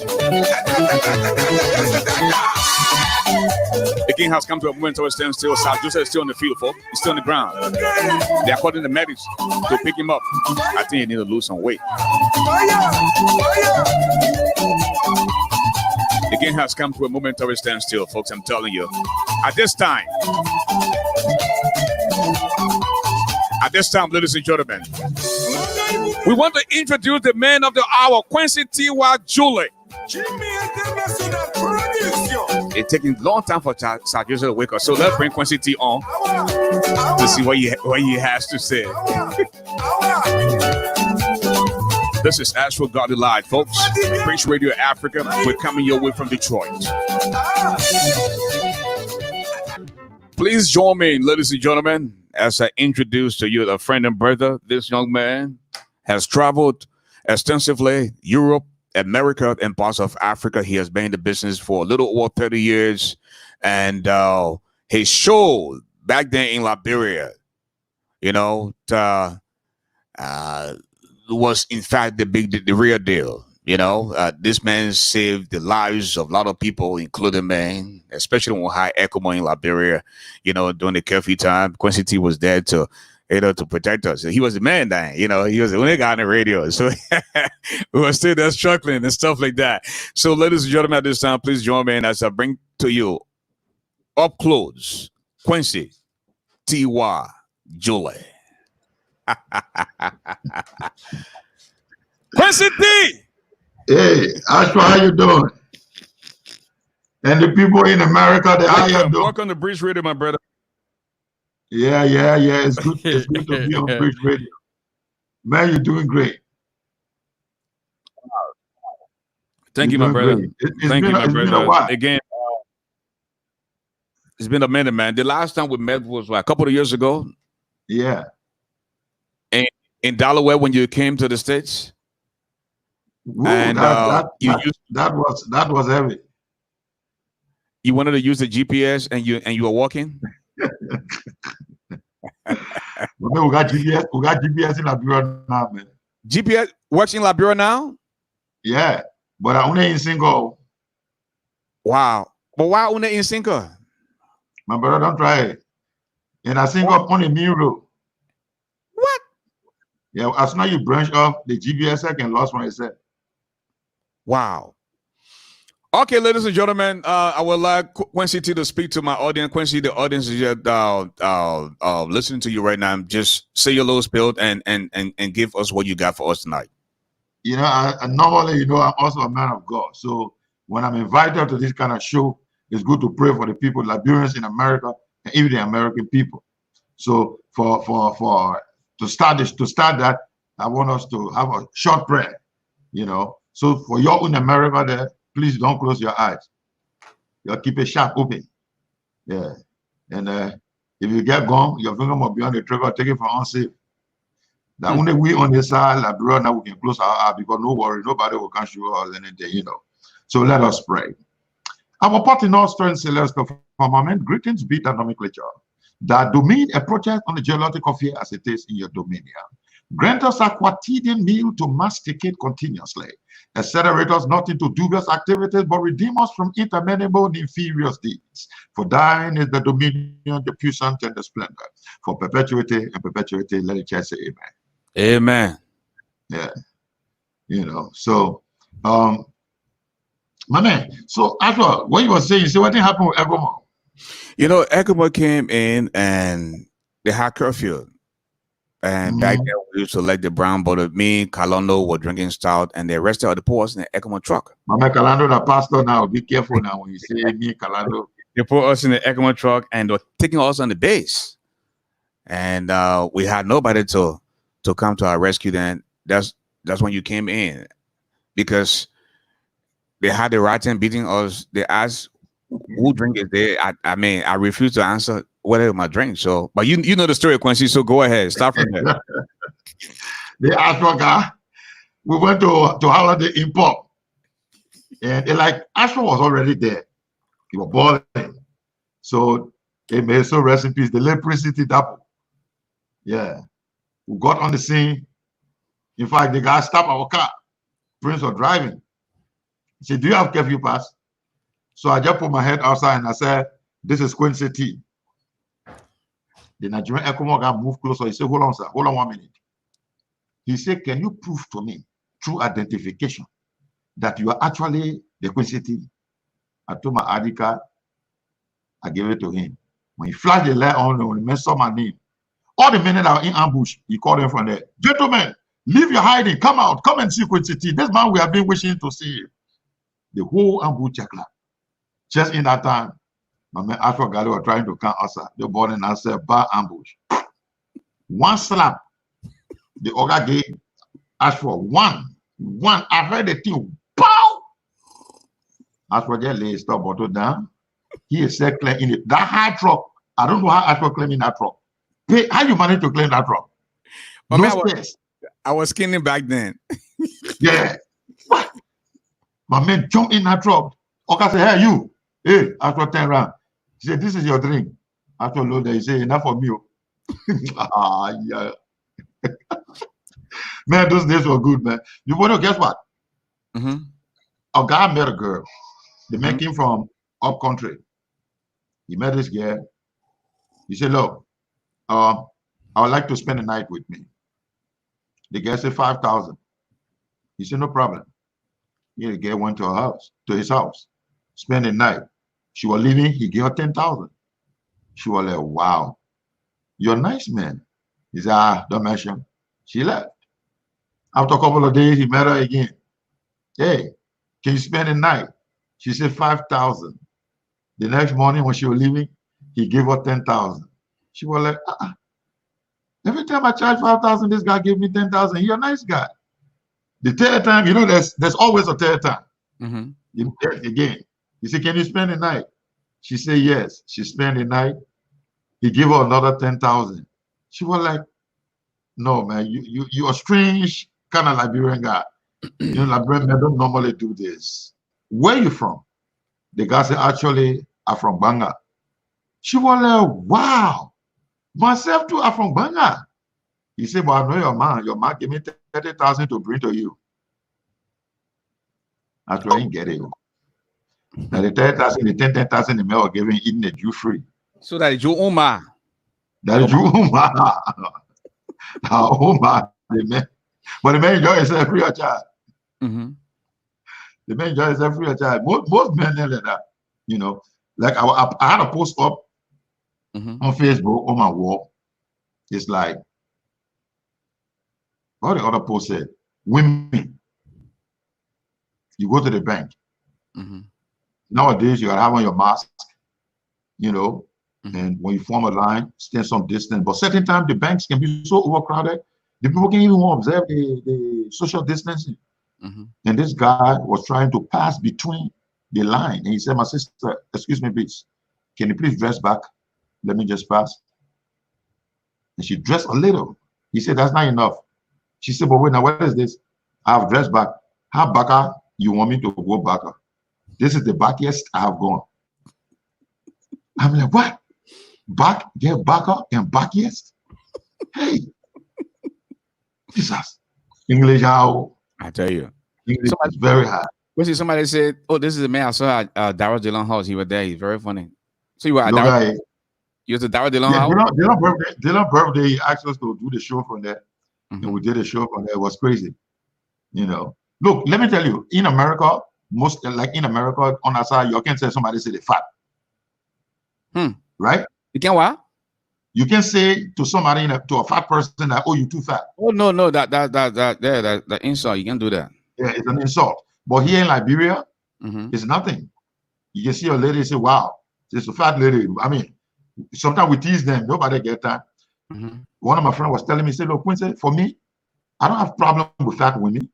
The game has come to a moment where it stands still. South Joseph is still on the field, folks. He's still on the ground. They're calling the medics to pick him up. I think he needs to lose some weight. The game has come to a momentary standstill, folks. I'm telling you. At this time, ladies and gentlemen, we want to introduce the man of the hour, Quincy T.Y. Julie. It's taking a long time for South Joseph to wake up, so let's bring Quincy T on to see what he has to say. This is Ashford Garley Live, folks. Prince Radio Africa. We're coming your way from Detroit. Please join me, ladies and gentlemen, as I introduce to you a friend and brother. This young man has traveled extensively, Europe, America, and parts of Africa. He has been in the business for a little over 30 years. And his show back then in Liberia, was in fact the real deal. This man saved the lives of a lot of people, including men, especially when high echo in Liberia, during the curfew time. Quincy T was there to protect us. He was the man then, he was the only guy on the radio. So we were still there struggling and stuff like that. So ladies and gentlemen, at this time, please join me as I bring to you up close, Quincy T.Y. Julie. Quincy T. Hey, Ashford, how you doing? And the people in America, how you doing? Welcome to Breeze Radio, my brother. Yeah. It's good. It's good to be on Breeze Radio. Man, you're doing great. Thank you, my brother. Thank you, my brother. Again, it's been a minute, man. The last time we met was a couple of years ago. Yeah. And in Delaware when you came to the States. Whoa, and that was heavy. You wanted to use the GPS and you were walking. We got GPS in Liberia now, man. GPS works in Liberia now? Yeah, but I only in single. Wow. But why only in single? My brother, don't try it. And I single on a new road. What? Yeah, as soon as you branch off, the GPS I can lost one itself. Wow. Okay, ladies and gentlemen, I would like Quincy T to speak to my audience. Quincy, the audience is just listening to you right now. Just say your little spiel and give us what you got for us tonight. You know, I normally, you know, I'm also a man of God. So when I'm invited to this kind of show, it's good to pray for the people, Liberians in America, and even the American people. So to start that, I want us to have a short prayer. You know, so for y'all in America there, please don't close your eyes. You'll keep a sharp open. Yeah. And if you get gone, your finger must be on the trigger, take it for unsafe. That only we on the side, Liberia, now we can close our eyes because no worry, nobody will catch you or anything, you know. So let us pray. Our part in all strength, celestial firmament, greetings be the nomenclature. That domain a project on the geological affair as it is in your dominion. Grant us a quotidian meal to masticate continuously. Accelerate us not into dubious activities, but redeem us from interminable and inferior deeds. For thine is the dominion, the puissance, and the splendor. For perpetuity and perpetuity, let it just say amen. Amen. Yeah. You know, so, my man, so after what you were saying, so what did happen with Egomo? You know, Egomo came in and they had curfew. And back then, we used to let the brown butter. Me, Kalando were drinking stout, and they arrested all the poors in the Egomo truck. Mama Kalando, the pastor now, be careful now when you say me, Kalando. They put us in the Egomo truck, and they're taking us on the base. And we had nobody to come to our rescue. Then that's when you came in, because they had the right beating us. They asked, "Who drink is there?" I mean, I refused to answer whatever my drink. So, but you know the story, Quincy. So go ahead, start from there. The Ashford guy, we went to holiday in pub, and Ashford was already there. He was boiling, so they made so rest in peace. The electricity double. Yeah, we got on the scene. In fact, the guy stopped our car. Prince was driving. He said, "Do you have curfew pass?" So I just put my head outside and I said, "This is Quincy T." The Nigerian Ecomo guy moved closer. He said, "Hold on, sir. Hold on 1 minute." He said, "Can you prove to me through identification that you are actually the Quincy T?" I took my ID card. I gave it to him. When he flashed the light on, when he saw my name, all the minute I was in ambush, he called him from there. "Gentlemen, leave your hiding. Come out. Come and see Quincy T. This man we have been wishing to see." The whole ambush checked. Just in that time, my man Ashford Garley was trying to count us. The boy and I said, "Bar ambush." One slap, the other gave Ashford one. I heard the thing, pow! Ashford just lay his top bottle down. He is said clear in it. That high truck, I don't know how Ashford claiming that truck. How you manage to claim that truck? No, I was skinny back then. Yeah. What? My man jumped in that truck. Okay, said, "Hey, you." Hey, Ashford turned around. He said, "This is your drink." Ashford looked there. He said, "Enough for me." Yeah. Man, those days were good, man. You want to guess what? A guy met a girl. The man came from up country. He met this girl. He said, "Look, I would like to spend the night with me." The girl said 5,000. He said, "No problem." Yeah, the girl went to his house, spent the night. She was leaving. He gave her 10,000. She was like, "Wow, you're a nice man." He said, don't mention. She left. After a couple of days, he met her again. Hey, can you spend the night? She said 5,000. The next morning when she was leaving, he gave her 10,000. She was like, every time I charge 5,000, this guy gave me 10,000. You're a nice guy. The third time, there's always a third time. Again, he said, can you spend the night? She said yes. She spent the night. He gave her another 10,000. She was like, no, man, you're a strange kind of Liberian guy. Liberian men don't normally do this. Where are you from? The guy said, actually, I'm from Banga. She was like, wow, myself too, I'm from Banga. He said, but I know your man. Your man gave me 30,000 to bring to you. That's why I didn't get it. Now the 30,000, the 10,000 the man was giving, eating the Jew free. So that is your Oma. That is your Oma. Oma, the man. But the man enjoys himself free of charge. The man enjoys himself free of charge. Most men like that, Like I had a post up on Facebook on my wall. It's like, what the other post said, women, you go to the bank. Nowadays, you gotta have on your mask, and when you form a line, stand some distance. But certain times, the banks can be so overcrowded, the people can't even observe the social distancing. And this guy was trying to pass between the line. And he said, my sister, excuse me, please, can you please dress back? Let me just pass. And she dressed a little. He said, that's not enough. She said, but wait, now what is this? I have dressed back. How back you want me to go back? This is the backiest I have gone. I'm like, what? Back, get backer and backiest? Hey, Jesus. English, how? I tell you. English is very hard. Somebody said, oh, this is a man I saw at Darryl Dillon house. He was there. He's very funny. So you were at Darryl? You was at Darryl Dillon house? Dillon birthday, he asked us to do the show from there. And we did a show from there. It was crazy. Look, let me tell you, in America, on our side, you can say somebody say they fat. Right? You can what? You can say to somebody, to a fat person that, oh, you too fat. Oh, no, that insult, you can do that. Yeah, it's an insult. But here in Liberia, it's nothing. You can see a lady say, wow, it's a fat lady. I mean, sometimes we tease them, nobody get that. One of my friends was telling me, say, look, Quincy, for me, I don't have problem with fat women.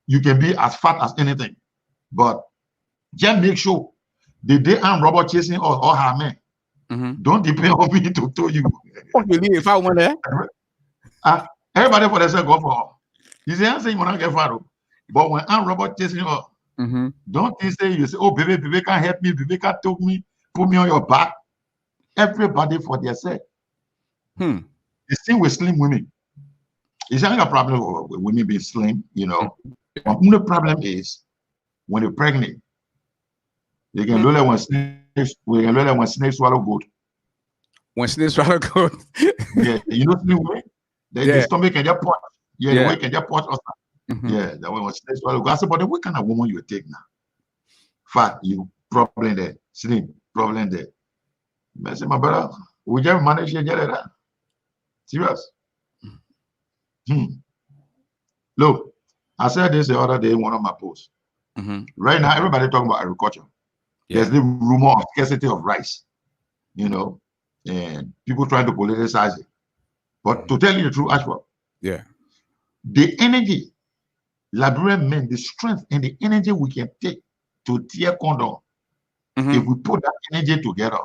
You can be as fat as anything. But just make sure the day I'm robot chasing or her man, don't depend on me to tell you. If I want there? Everybody for themselves go for her. You say, I'm saying when I get fat. But when I'm robot chasing her, don't you say, oh, baby can't help me, baby can't take me, put me on your back. Everybody for themselves. The same with slim women. It's not a problem with women being slim, But the problem is when they're pregnant, they can look like when snakes swallow goat. When snakes swallow goat? Yeah, slim women? The stomach can just punch. Yeah, the way can just punch us. Yeah, that way when snakes swallow goat. I said, but then what kind of woman you take now? Fat, you problem there. Slim, problem there. I said, my brother, we just manage to get that. Serious. Look, I said this the other day in one of my posts. Right now, everybody talking about agriculture. There's the rumor of scarcity of rice, and people trying to politicize it. But to tell you the truth, Ashford, the energy, Liberian men, the strength and the energy we can take to tear condom, if we put that energy together,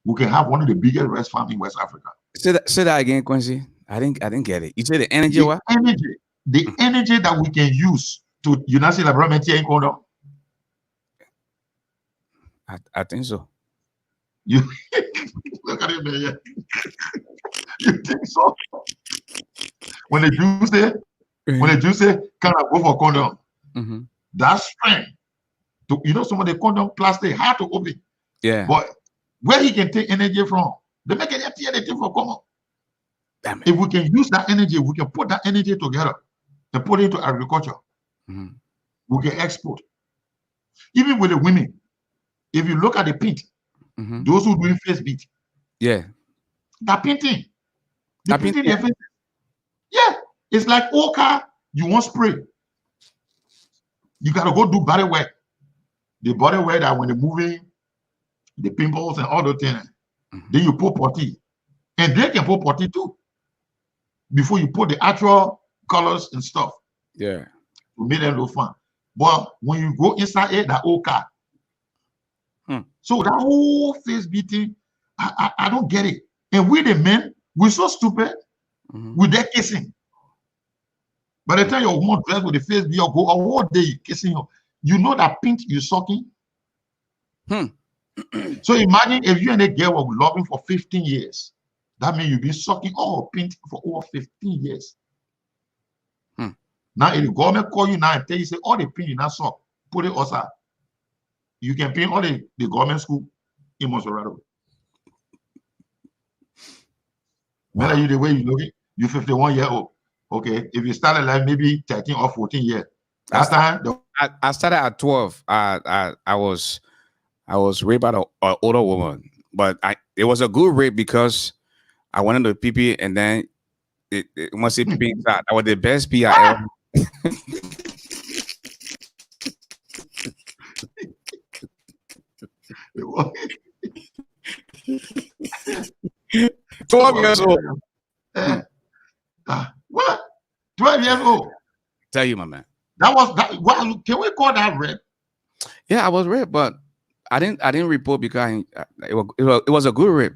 we can have one of the biggest rice farms in West Africa. Say that again, Quincy. I didn't get it. You said the energy what? The energy that we can use to unite Liberian tear condom. I think so. You look at it, man. You think so? When the Jews say, can I go for condom? That strength to some of the condom plastic hard to open. Yeah. But where he can take energy from, they make anything for common. If we can use that energy, we can put that energy together and put it into agriculture. We can export. Even with the women, if you look at the paint, those who doing face beat, that painting, They paint in their faces. Yeah, it's like all car you want spray. You gotta go do body work. The body work that when they're moving, the pimples and all those things. Then you put putty, and they can put putty too. Before you put the actual colors and stuff. Yeah. To make them look fun. But when you go inside it, that old car. So that whole face beating, I don't get it. And we the men, we're so stupid with that kissing. By the time your woman dressed with the face beat or go a whole day kissing you know that pint you're sucking. So imagine if you and a girl were loving for 15 years. That means you've been sucking all pint for over 15 years. Now, if the government call you now and tell you, say, all the pin you now suck, put it outside. You can pin all the government school in Monserrado. Wow. You the way you look it, you're 51 years old. Okay, if you started like maybe 13 or 14 years. I started at 12. I was raped by an older woman, but it was a good rape because I went into the PP and then once it PP inside, that was the best pee I ever. 12 years old. What? 12 years old. Tell you, my man. That was that. Well, can we call that rape? Yeah, I was raped, but I didn't report because it was a good rape.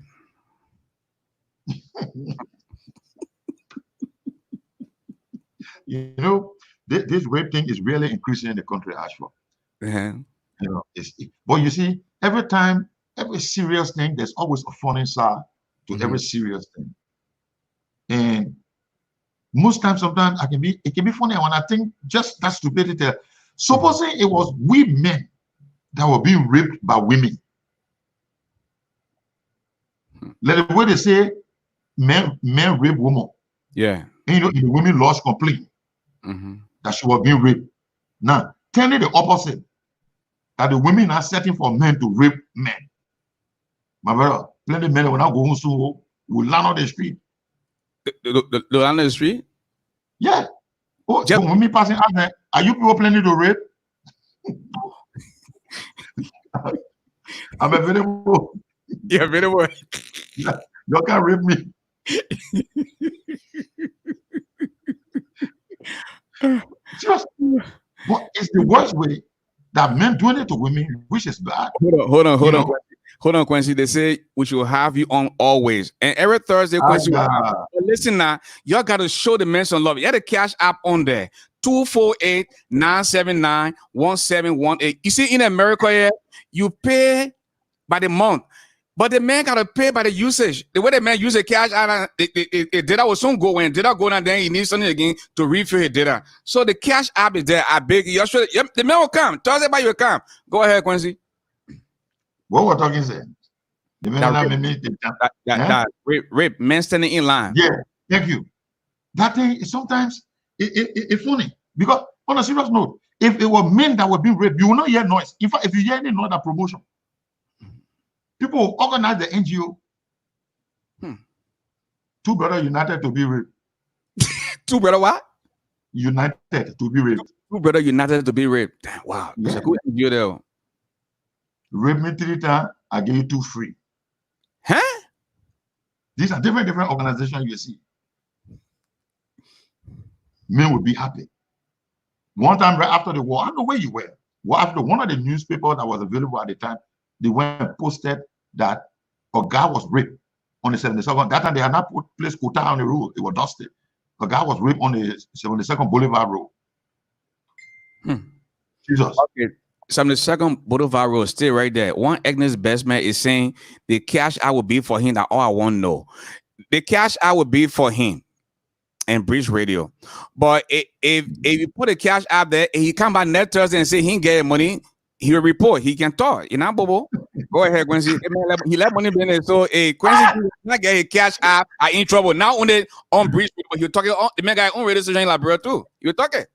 You know, this rape thing is really increasing in the country, Ashford. You know, but you see, every time, every serious thing, there's always a funny side to every serious thing. And most times, sometimes it can be funny when I think just that stupidity. Supposing it was we men that were being raped by women. Like the way they say, men rape women. Yeah. And, you know, the women lost complaint that she was being raped. Now, tell me the opposite. That the women are setting for men to rape men. My brother, plenty of men when I go home soon will land on the street. The land on the street? Yeah. Oh, so when me passing out there, are you people planning to rape? I'm available. You're available. Yeah, you can't rape me. Just, but it's the worst way that men doing it to women, which is bad. Hold on, Quincy. They say we should have you on always. And every Thursday, Quincy, listen now, y'all got to show the men some love. You had a cash app on there. 248-979-1718. You see, in America, yeah, you pay by the month. But the man got to pay by the usage. The way the man use the cash, data will soon go in. Data go down, then he needs something again to refill his data. So the cash app is there. I beg you. The man will come. Thursday, by your come. Go ahead, Quincy. What we're talking about? The man that rape, men standing in line. Yeah, thank you. That thing is sometimes it's funny because on a serious note, if it were men that were being raped, you will not hear noise. In fact, if you hear any noise, that promotion. People organize the NGO. Two brothers united to be raped. Two brothers what? United to be raped. Two brothers united to be raped. Wow, that's a good NGO there. Rape me 3 times, I give you 2 free. Huh? These are different organizations you see. Men would be happy. One time right after the war, I don't know where you were. Well, after one of the newspapers that was available at the time, they went and posted that a guy was raped on the 72nd. That time they had not placed quota on the road. It was dusted. A guy was raped on the 72nd Boulevard Road. Jesus. Okay. 72nd Boulevard Road, still right there. One Agnes Bestman is saying the cash I will be for him. That all I want to know. The cash I will be for him and Bridge Radio. But if you put a cash out there and he come by next Thursday and say he ain't getting money, he will report. He can talk. You know, Bobo. Go ahead, Quincy. He let money in there. So Quincy not get a cash app. I in trouble. Not only on Bridge, but you're talking on the man guy on radio station in LIBERIA too. You're talking.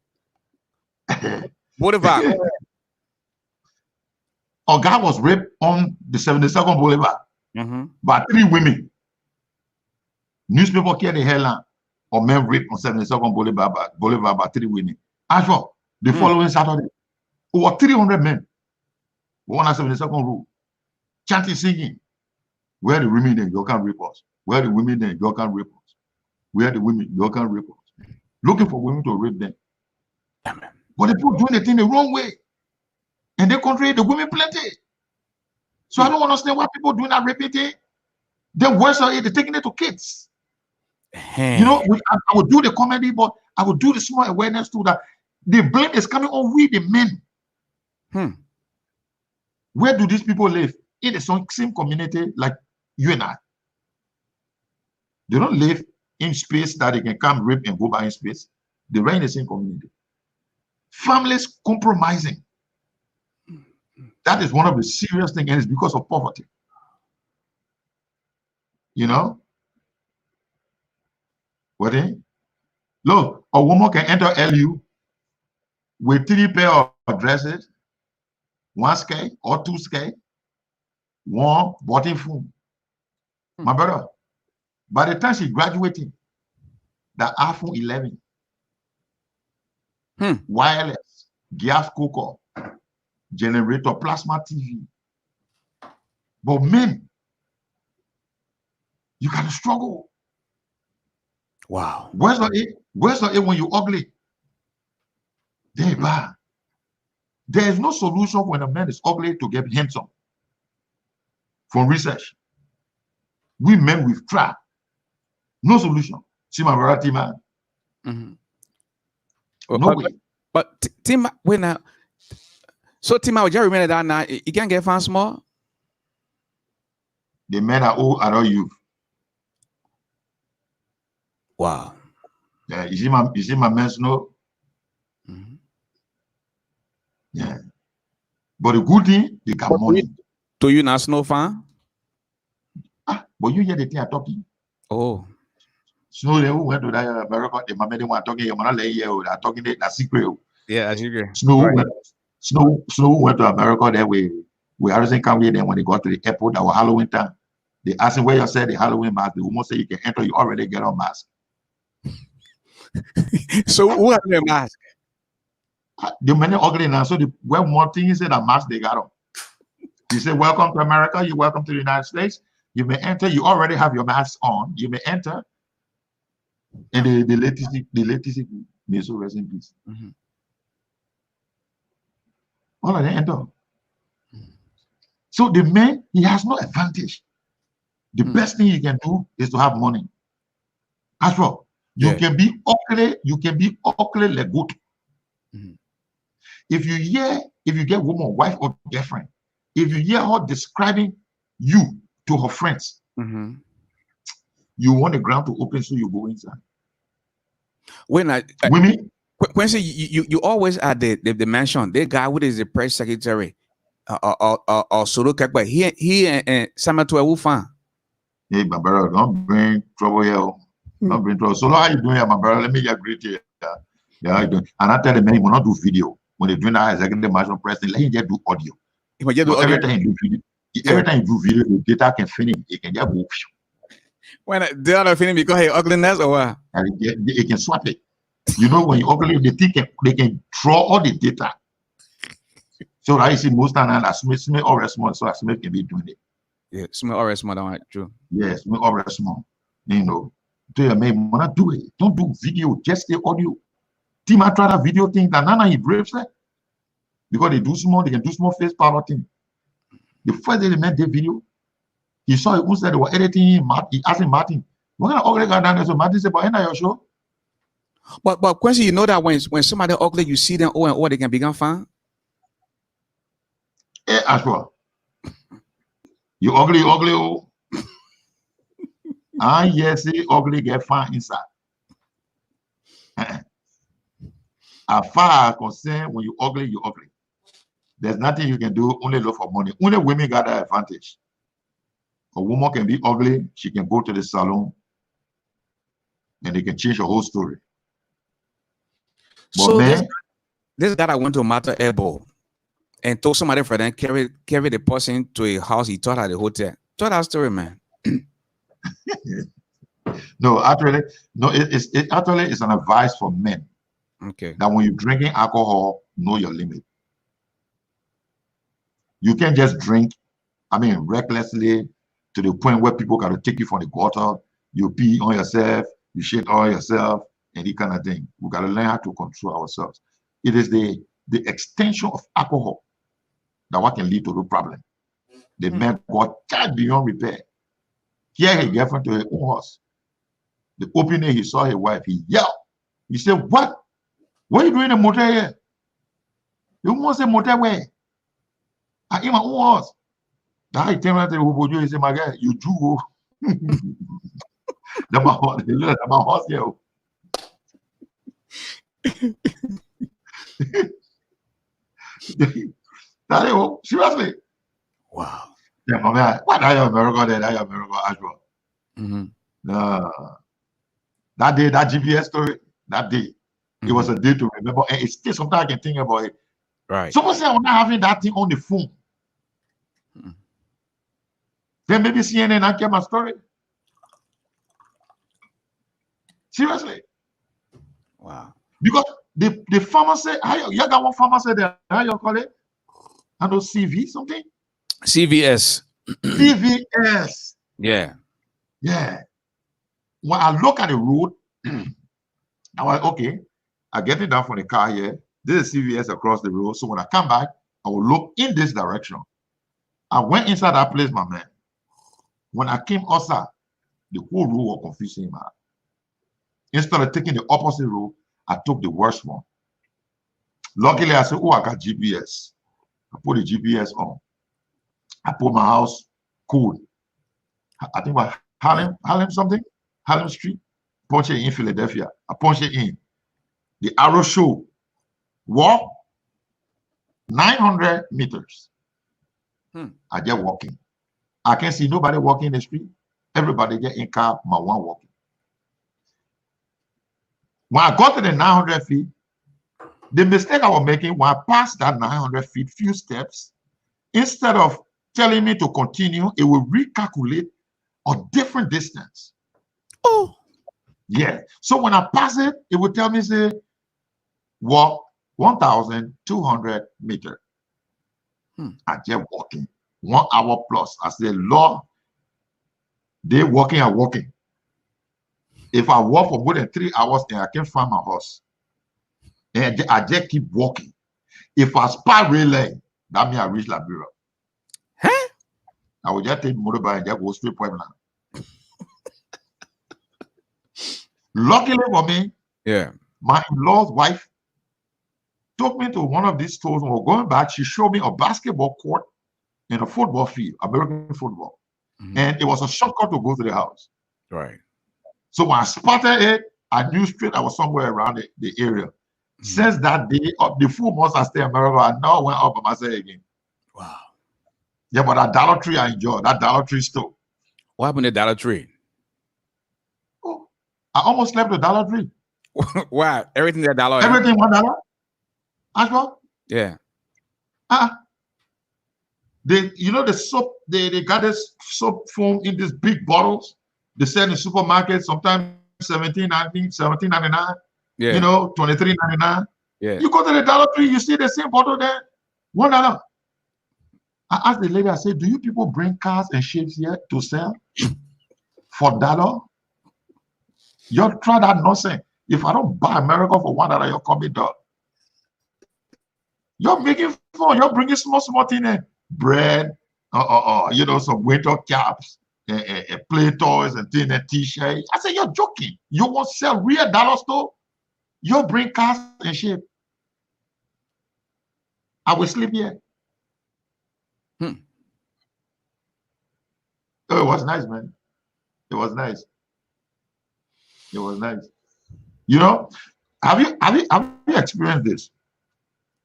Boulevard. A guy was raped on the 72nd Boulevard by 3 women. Newspaper carry the headline or men rape on 72nd Boulevard by 3 women. Ashford, the following Saturday, over 300 men were on 72nd Road, chanting, singing. Where the women then, you can't rape us. Where the women then, you can't rape us. Where the women, you can't rape us. Looking for women to rape them. But the people doing the thing the wrong way. And they contrary the women plenty. So I don't understand why people doing that raping thing. Then worse are they're taking it to kids. You know, I would do the comedy, but I would do the small awareness too that the blame is coming on we the men. Where do these people live? In the same community like you and I. They don't live in space that they can come rape and go by in space. They run in the same community. Families compromising. That is one of the serious things, and it's because of poverty. You know? What? Look, a woman can enter LU with 3 pair of dresses, 1 skirt or 2 skirt, 1 bottom phone. My brother, by the time she graduating, the iPhone 11, wireless, gas cooker, generator, plasma TV. But men, you gotta struggle. Wow. Where's the A when you ugly? They bad. There is no solution when a man is ugly to get handsome. From research, we men we've tried. No solution. See my brother Tima. No way. But Tima, when now, so Tima, would you remember that now? You can get fans more. The men are all adult youth. Wow. Yeah, you see my men snow. Yeah. But the good thing, they got money. To you, not snow fan? But you hear the thing I'm talking. Oh. Snow, they went to that America, the man they want talking, you're not like, yeah, they're talking that secret. Yeah, I agree. Snow went to America that way. We Harrison County, then when they got to the airport, that was Halloween time. They asked him where you said the Halloween mask. The woman said you can enter, you already get on mask. So who has the mask? The many ugly now. So the one more thing he said that mask they got on. He said, welcome to America, you're welcome to the United States. You may enter, you already have your mask on. You may enter. And the latest may so rest in peace. All of them enter. So the man, he has no advantage. The best thing you can do is to have money. As well, you can be ugly like good. If you get woman, wife, or girlfriend, if you hear her describing you to her friends, you want the ground to open so you go inside. When women, Quincy, you always at the mention the guy who is the press secretary or solo but he and Samuel will fan. Hey, my brother, don't bring trouble here. Don't bring trouble. So how you doing here, my brother? Let me just greet you. Yeah, how you doing? And I tell the men he will not do video. When they do that executive mansion president, let him just do audio. Every time you do video, the data can finish. It can just move. When the other feeling because he ugliness or what? And it can swap it. You know, when you ugly, they can draw all the data. So I see most time that Smith or small, so Smith can be doing it. Yeah, Smith or small, don't true. Yes, Smith or small. You know, do you man, not do it. Don't do video, just the audio. Team I try that video thing that Nana he braves it. Because they can do small face power thing. The first day they made the video, he saw it said they were editing him. He asked him, Martin, what kind of ugly guy down there? So Martin said, but ain't that your show? But Quincy, you know that when somebody ugly, you see them they can become fan? Eh, Ashford. You ugly, oh. And yes, ugly get fan inside. As far as concerned, when you ugly, you ugly. There's nothing you can do, only look for money. Only women got that advantage. A woman can be ugly, she can go to the salon, and they can change her whole story. But so man, this guy that went to Mata Airport and told somebody for them carry the person to a house he thought at the hotel. Tell that story, man. No, actually, no. It actually is an advice for men Okay. that when you're drinking alcohol, know your limit. You can't just drink, recklessly to the point where people got to take you from the gutter. You pee on yourself, you shit on yourself, and that kind of thing. We got to learn how to control ourselves. It is the extension of alcohol that what can lead to the problem. The man got tired beyond repair. Here he girlfriend to his own horse. The opening he saw his wife, he yelled. He said, "What? What are you doing in the motel here? You must say motel where? I in my own horse." That he came out to the he said, "My guy, you do." That's my horse. That's my horse here. That is, seriously. Wow. Yeah, my man. What are your miracle there? That your miracle as well. No. That day, that GPS story, that day, it was a day to remember. And it's still sometimes I can think about it. Right. Someone say I'm not having that thing on the phone. Then maybe CNN I get my story. Seriously. Wow. Because the pharmacy, you got one pharmacy there, how you call it? I know CV something? CVS. CVS. Yeah. Yeah. When I look at the road, I was okay. I get it down from the car here. This is CVS across the road. So when I come back, I will look in this direction. I went inside that place, my man. When I came outside, the whole road was confusing, man. Instead of taking the opposite road, I took the worst one. Luckily, I said, "Oh, I got GPS." I put the GPS on. I put my house code. I think about Harlem something, Harlem Street. Punch it in Philadelphia. I punch it in. The arrow show walk 900 meters. I just walking. I can see nobody walking in the street. Everybody get in car, my one walking. When I got to the 900 feet, the mistake I was making when I passed that 900 feet, few steps, instead of telling me to continue, it will recalculate a different distance. Oh. Yeah. So when I pass it, it will tell me, say, walk 1,200 meters. I just walking 1 hour plus. I said, Lord, they walking and walking. If I walk for more than 3 hours and I can't find my horse, and I just keep walking. If I spot relay, that means I reach Liberia. Huh? I will just take motorbike and just go straight point blank. Luckily for me, Yeah. my in-law's wife took me to one of these stores. When we were going back, she showed me a basketball court and a football field, American football. And it was a shortcut to go to the house. Right. So when I spotted it, I knew straight I was somewhere around the area. Since that day, the 4 months I stayed in America, I now went up by myself again. Wow. Yeah, but that Dollar Tree I enjoyed. That Dollar Tree store. What happened to Dollar Tree? Oh, I almost slept at Dollar Tree. Wow. Everything that dollar. Everything $1. As well? Yeah. The soap, they got this soap foam in these big bottles. They sell in the supermarket, sometimes $17.99. Yeah. $23.99. Yeah. You go to the Dollar Tree, you see the same bottle there, $1. I asked the lady, I said, "Do you people bring cars and shapes here to sell for $1? You try that nonsense. If I don't buy America for $1, you're coming down. You're making fun. You're bringing small things in. Bread, some winter caps, play toys and things, and t-shirt. I said, you're joking. You won't sell real dollar store? You bring cars and shit. I will sleep here. Oh, it was nice, man. It was nice. It was nice. Have you experienced this?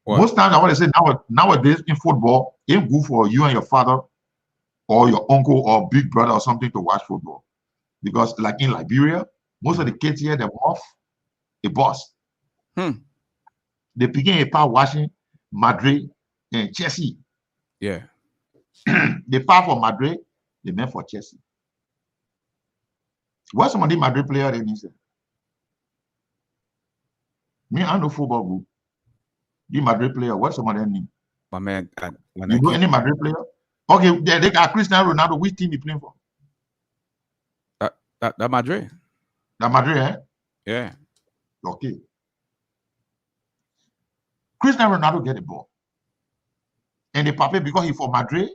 What? Most times I want to say nowadays in football, it's good for you and your father or your uncle or big brother or something to watch football. Because like in Liberia, most of the kids here, they're off a bus. They begin a part watching Madrid and Chelsea. Yeah. They part for Madrid, they meant for Chelsea. What's some of the Madrid player then he said? Me, I know football group. The Madrid player, what's some of them name? My man, You know any Madrid player? Okay, they got Cristiano Ronaldo. Which team he playing for? that Madrid. The Madrid, eh? Yeah. Okay. Cristiano Ronaldo get the ball. And the Pape, because he for Madrid,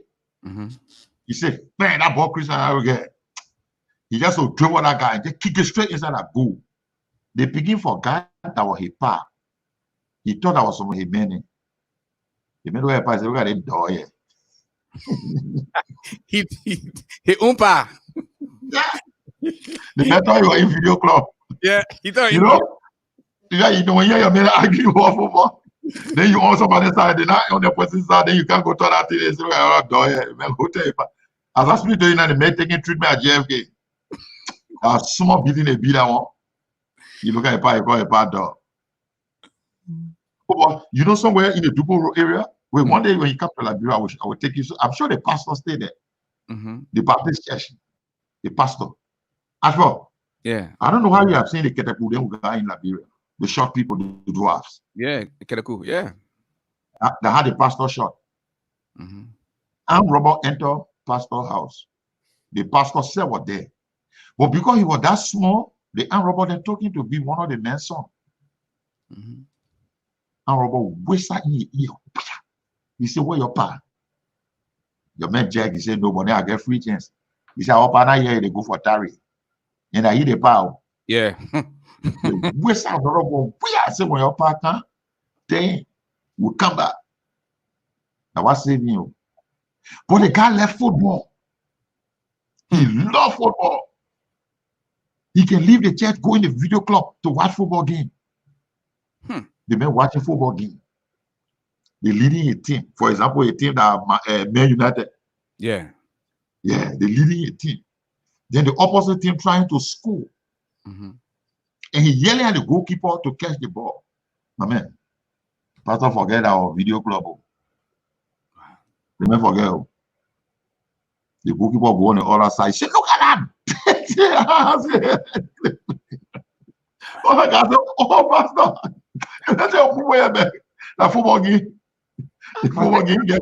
he said, man, that ball Cristiano Ronaldo get. He just so dribble that guy and just kick it straight inside that goal. They begin for guy that was his pa. He thought that was some of his men. The men were pass, look at it door here. He umpa. Yeah. The man thought you were in video club. Yeah, he thought you know. Yeah, you know when your men argue about football, then you on somebody's side, they're not on the opposite side, then you can't go to that thing. They say, look at that door here. Man, go tell you. As I speak to you now, the man taking treatment at JFK. Someone beating a beat that one. You look at a part, you call a part dog. But you know, somewhere in the Dubo area, where one day when you come to Liberia, I will take you. I'm sure the pastor stayed there. The Baptist church, the pastor. Ashford. Yeah. I don't know how you have seen the Keteku guy in Liberia. The short people, the dwarfs. Yeah, Keteku, yeah. They had the pastor shot. And Robert entered pastor house. The pastor said was there. But because he was that small, the arm robber then took him to be one of the men's son. Arm robber whistled in his ear. He said, where your pa? Your man Jack, he said, no, but I get free chance. He said, oh, now here they go for Tari. And I hear the power. Yeah. Whistle the robber. I said, when your pa come, then we'll come back. I was saving you. But the guy left football. He loved football. He can leave the church, go in the video club to watch football game. The men watching football game. They're leading a team. For example, a team that Man United. Yeah. Yeah, they're leading a team. Then the opposite team trying to score. And he yelling at the goalkeeper to catch the ball. My man, pastor forget our video club. The man forget. The goalkeeper go on the other side. Say, look at that. Oh my God! Oh, pastor! That's a football game. The football game get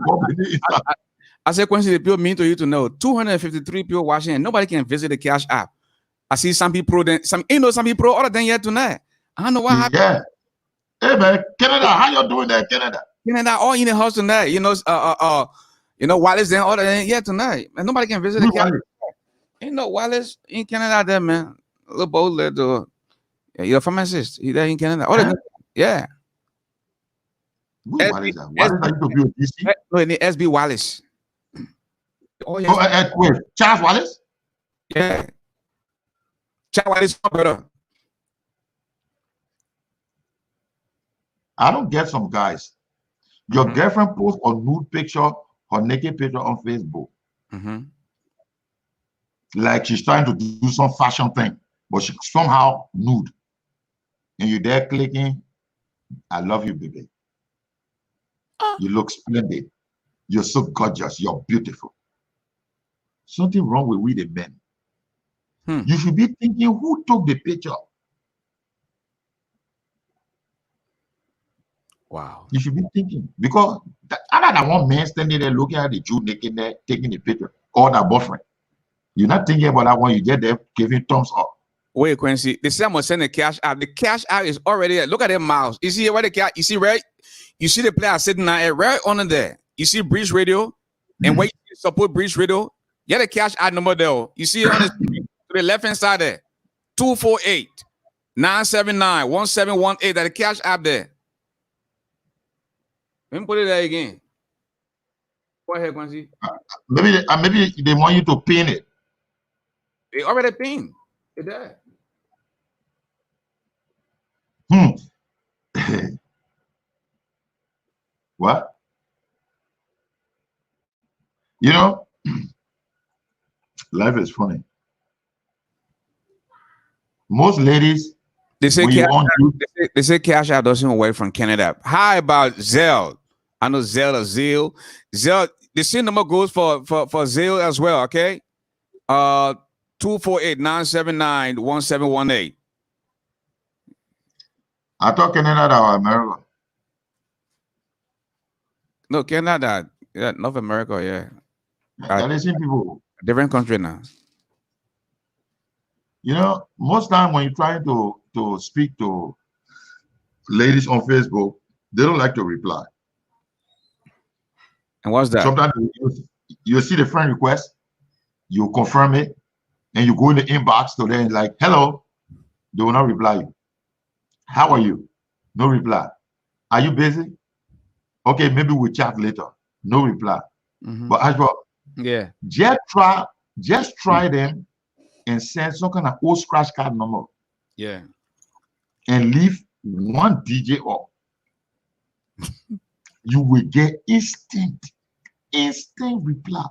I said, Quincy, the people mean to you to know 253 people watching, and nobody can visit the Cash App. I see some people, some people other than yet tonight. I don't know what happened. Yeah. Hey man, Canada, how you doing there, Canada? Canada, all in the house tonight. You know, Wallace then other than yet tonight, and nobody can visit the Cash App. Ain't no Wallace in Canada there, man. A little bold little. You're from my sister. He there in Canada. Oh, yeah. Wallace to be with DC? No, in the SB Wallace. Oh, yes. Wait, Charles Wallace? Yeah. Charles Wallace, brother. I don't get some guys. Your girlfriend posts a nude picture, her naked picture on Facebook. Like she's trying to do some fashion thing, but she's somehow nude. And you're there clicking, I love you, baby. You look splendid. You're so gorgeous. You're beautiful. Something wrong with we the men. You should be thinking, who took the picture? Wow. You should be thinking. Because other than one man standing there looking at the Jew naked there, taking the picture, or that boyfriend. You're not thinking about that one. You get there giving thumbs up. Wait, Quincy. The same was send the Cash App. The Cash App is already there. Look at their mouse. You see where the cash? You see right? You see the player sitting right under there. You see Breeze Radio, and where you support Breeze Radio, get the Cash App number there. You see it on the left hand side there, 248-979-1718. That the Cash App there. Let me put it there again. Go ahead, Quincy. Maybe they want you to pin it. They already pinned it there. What? You know, life is funny. Most ladies, they say Cash App doesn't work from Canada. How about Zelle? I know Zelle or Zelle. The same number goes for Zelle as well. Okay. 248-979-1718. I thought Canada or America. No, Canada. Yeah, North America, yeah. That is people. Different country now. You know, most time when you're trying to speak to ladies on Facebook, they don't like to reply. And what's that? Sometimes you see the friend request, you confirm it, and you go in the inbox to them like, hello, they will not reply you. How are you? No reply. Are you busy? Okay, maybe we'll chat later. No reply. But as well, yeah, just try them and send some kind of old scratch card number. Yeah. And leave one DJ up. You will get instant reply.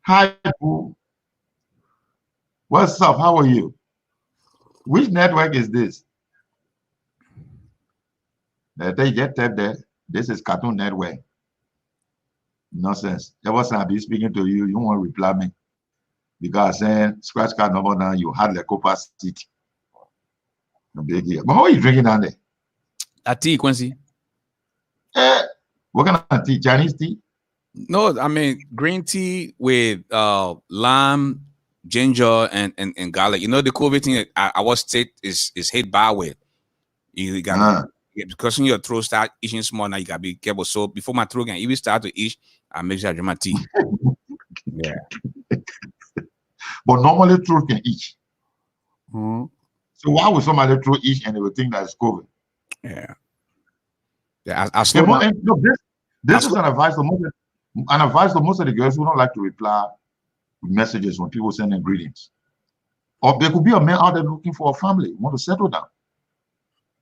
Hi, boo. What's up? How are you? Which network is this? They just type there. This is Cartoon Network. Nonsense. Ever since I be speaking to you, you won't reply me. Because saying scratch card number now, you had the copper seat. No big deal. But what are you drinking down there? A tea, Quincy. What kind of tea? Chinese tea? No, I mean green tea with lime, ginger, and garlic. You know the COVID thing I was state is hit bad with. You got because when your throat start itching small now, you gotta be careful. So before my throat can even start to itch, I make sure I drink my tea. Yeah. But normally throat can itch. So why would somebody throat itch and they would think that it's COVID? Yeah. Yeah, I slow down. Look, this is an advice to most of the girls who don't like to reply messages when people send them greetings. Or there could be a man out there looking for a family, want to settle down.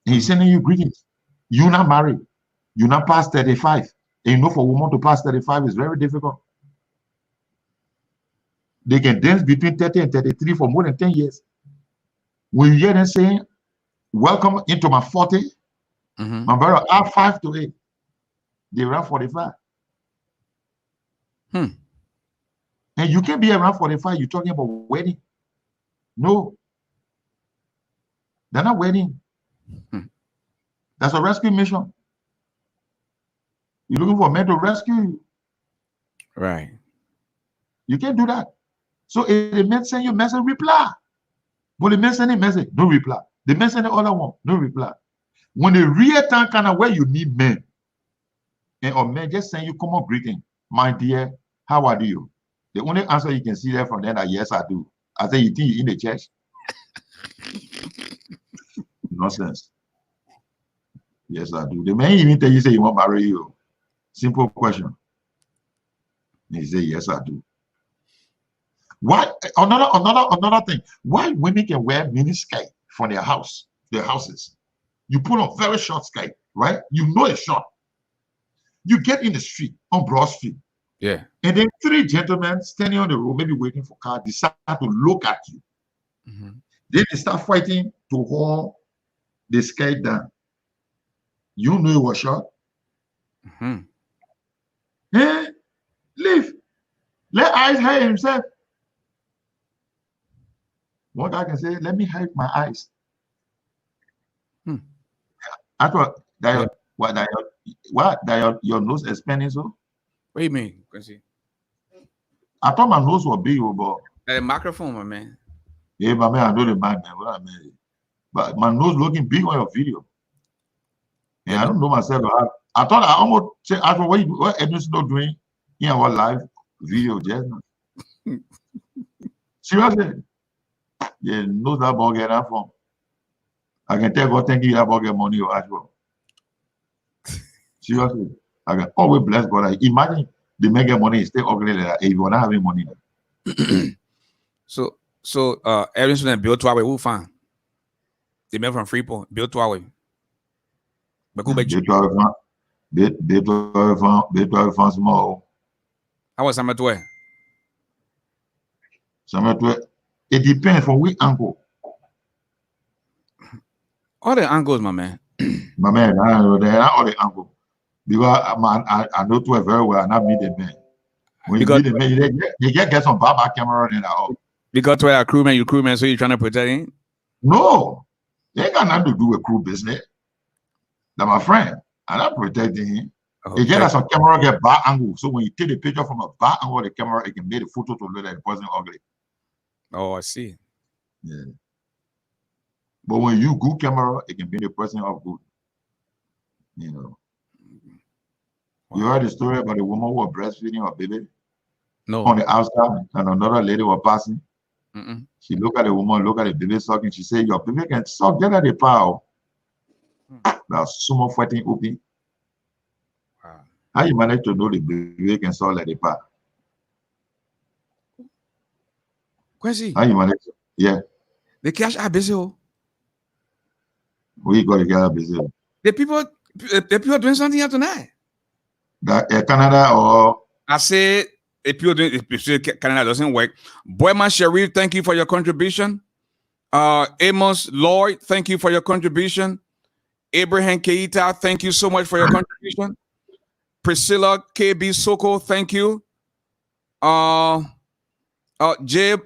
And he's sending you greetings. You're not married. You're not past 35. And you know for a woman to pass 35 is very difficult. They can dance between 30 and 33 for more than 10 years. When you hear them saying, welcome into my 40, my brother, I'm 5 to 8. They around 45. And you can't be around 45. You're talking about wedding. No. They're not wedding. That's a rescue mission. You're looking for a man to rescue you. Right. You can't do that. So if the man send you a message, reply. But the man send a message, no reply. The man send the other one, no reply. When the real time kind of where you need men, and or men just send you common greeting, my dear, how are you? The only answer you can see there from them that yes, I do. I say, you think you're in the church? Nonsense. Yes, I do. The man even tell you say he won't marry you. Simple question. And he say, yes, I do. Why another thing? Why women can wear mini skirt for their houses? You put on very short skirt, right? You know it's short. You get in the street on Broad Street. Yeah. And then 3 gentlemen standing on the road, maybe waiting for car, decide to look at you. Then they start fighting to hold the skirt down. You know it was short. Leave. Let eyes hide himself. One guy can say, let me hide my eyes. I thought that your nose expanding so? What do you mean, Quincy? I thought my nose was big, but the microphone, my man. Yeah, my man, I know the man, what I mean. But my nose looking big on your video. And I don't know myself. I thought I almost said, I thought, what Edwin's not doing in our live video, just seriously. Yeah, knows that ball get that from. I can tell God, thank you, that ball get money or as well. Seriously, I can always bless God. Like, imagine the man get money, stay ugly like that if you're not having money. So Edwin's and Bill Twawe, who found? The man from Freeport, Bill Twawe. But who bet you? Bill Twawe found small. How was Samuel Twawe? Samuel Twawe. It depends from which angle. All the angles, my man. My man, I know that all the angles. Because I know Twawe very well, and I meet the man. When you meet him, you get some baba camera in that home. Because we're a crewman, you crewman, so you're trying to protect him? No, they ain't got nothing to do with crew business. That's my friend. I'm not protecting him. Okay. You get some camera get bad angle. So when you take the picture from a bad angle of the camera, it can make the photo to look like the person ugly. Oh, I see. Yeah. But when you good camera, it can make the person up good. You know. Wow. You heard the story about the woman who was breastfeeding her baby? No. On the outside, and another lady was passing. Mm-mm. She looked at the woman, look at the baby sucking. She said, "Your baby can suck, get at the power." That's so much fighting open. Wow. How you manage to know the baby can suck like the power? Quincy. How you manage? Yeah. The cash are busy. We got to get busy. The people doing something here tonight. That Canada or I said if Canada doesn't work. Boyman Sharif, thank you for your contribution. Amos Lloyd, thank you for your contribution. Abraham Keita, thank you so much for your contribution. Priscilla KB Soko, thank you. Jay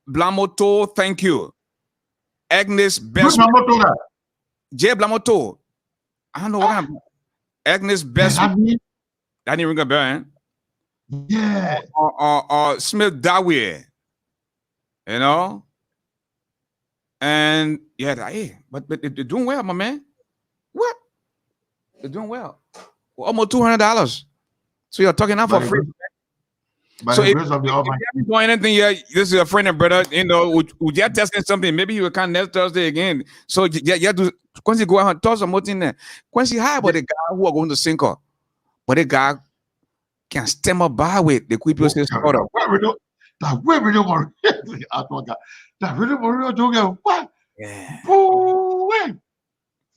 Blamoto, thank you. Agnes Best. Jay Blamoto. I don't know what kind of Agnes Best. I didn't ring a bell, eh? Yeah. Smith Dawie. You know? And yeah, hey, but they're doing well, my man. What? They're doing well. Almost $200. So you're talking now for free. So if you haven't doing anything yet, this is a friend and brother, you know, would you testing something? Maybe you will come next Thursday again. So you have to Quincy go out and toss some more in there. Quincy, how about the guy who are going to sink her? But the guy can stem up by with the quick people say that really more that really more doing what? Yeah. Wait.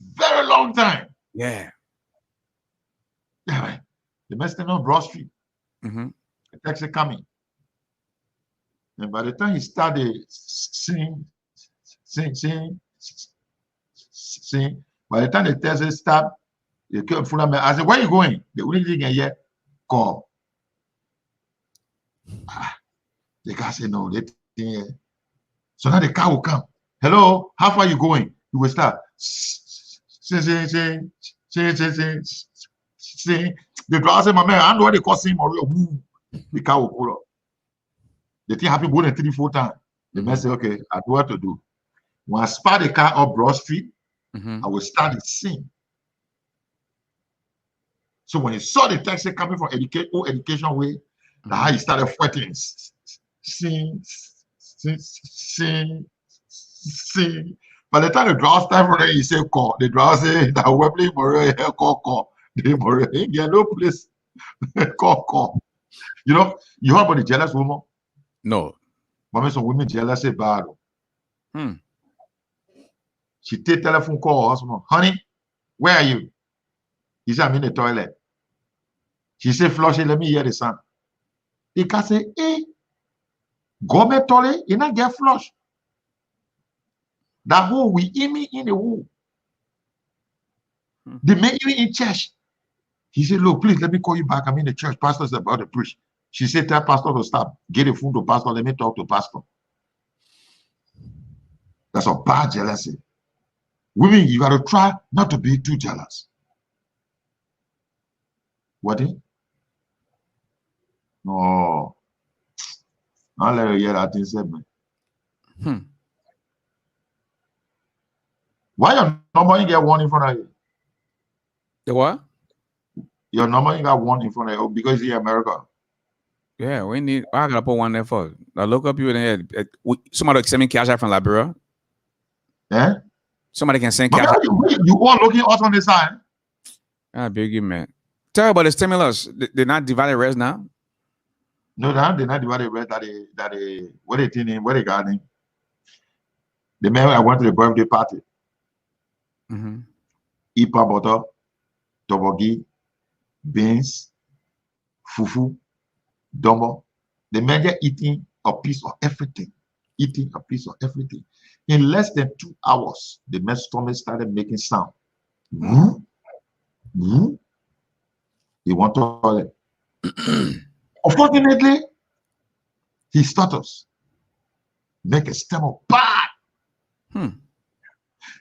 Very long time. Yeah. Yeah, the messed on Broad Street. Mm-hmm. The taxi coming. And by the time he started sing, by the time the taxi stopped, they came in front of me. I said, "Where are you going?" The only thing I hear, call. The guy said, "No, they think." So now the car will come. "Hello, how far are you going?" He will start. The driver said, "My man, I know what they call him or move." The car will pull up. The thing happened more than 3-4 times. The man said, "Okay, I know what to do. When I spot the car up Broad Street, I will start the scene." So when he saw the taxi coming from education way, that's how he started fighting. Sing. By the time the driver started, he said, "Call." The driver said, "That Webley Moreau call." They Moreau, he get no place. Call. You know, you heard about the jealous woman? No. But some women jealous say bad. She take telephone call her husband. "Honey, where are you?" He said, "I'm in the toilet." She said, "Flush it, let me hear the sound." He can say, "Hey, government toilet, you not get flush. That hole we in me in the hole. They make you in church." He said, "Look, please let me call you back. I'm in the church. Pastor's about to preach." She said, "Tell pastor to stop. Get a phone to pastor. Let me talk to pastor." That's a bad jealousy. Women, you got to try not to be too jealous. What? No. I'll let you hear that thing said, man. Why your number you get one in front of you? The what? Your number you got one in front of you because you're America. Yeah, I gotta put one there for. I look up you in the head. Somebody can send me cash out from Liberia. Yeah? Somebody can send cash out. You all looking out on the side. Ah, biggie, man. Tell about the stimulus. They're not divided rest now. No, they're not divided rest. That they what they think, what they got name. The man I went to the birthday party. Ipa butter, tobogi, beans, fufu, domo. The man just eating a piece of everything. In less than 2 hours, the man's stomach started making sound. He want toilet. Unfortunately, his status make a stomach bad.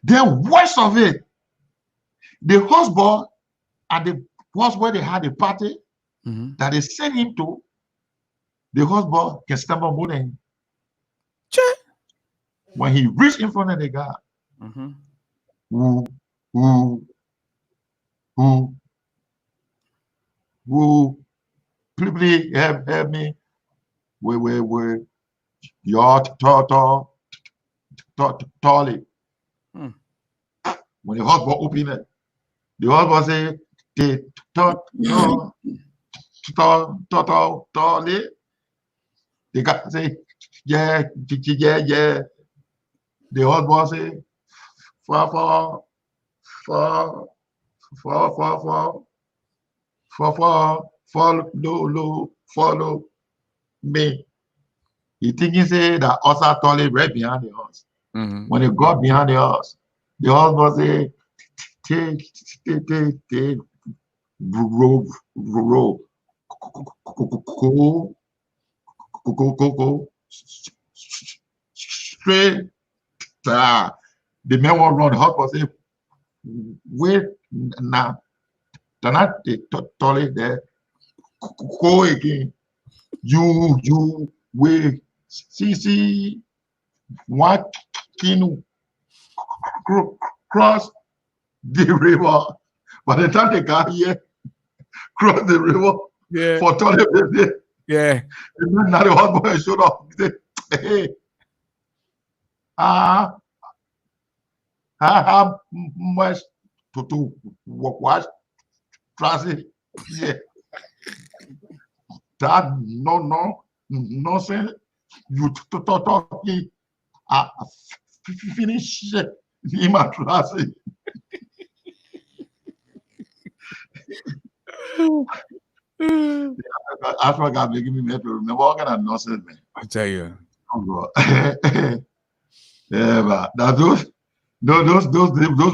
Then worst of it, the husband at the house where they had a party that they sent him to, the husband can stumble more than when he reached in front of the guy. Who please help me. We your toilet. When the husband opened it, the husband say the toilet. The guy say yeah. The husband say follow me. He thinking say that also toilet right behind the house. When they got behind the house, the husband say take roll straight. The man will run. The husband say wait now. Tonight the toilet there. Go again. You wait. See one king cross the river. By the time they got here, cross the river for toilet business. Yeah. And now the husband showed up. He said, hey, how much to wash transit? Yeah. That nonsense. You talking finish in my transit. Ashford Garley give me to remember all kind of nonsense, man. I tell you. Oh God. Yeah, but that those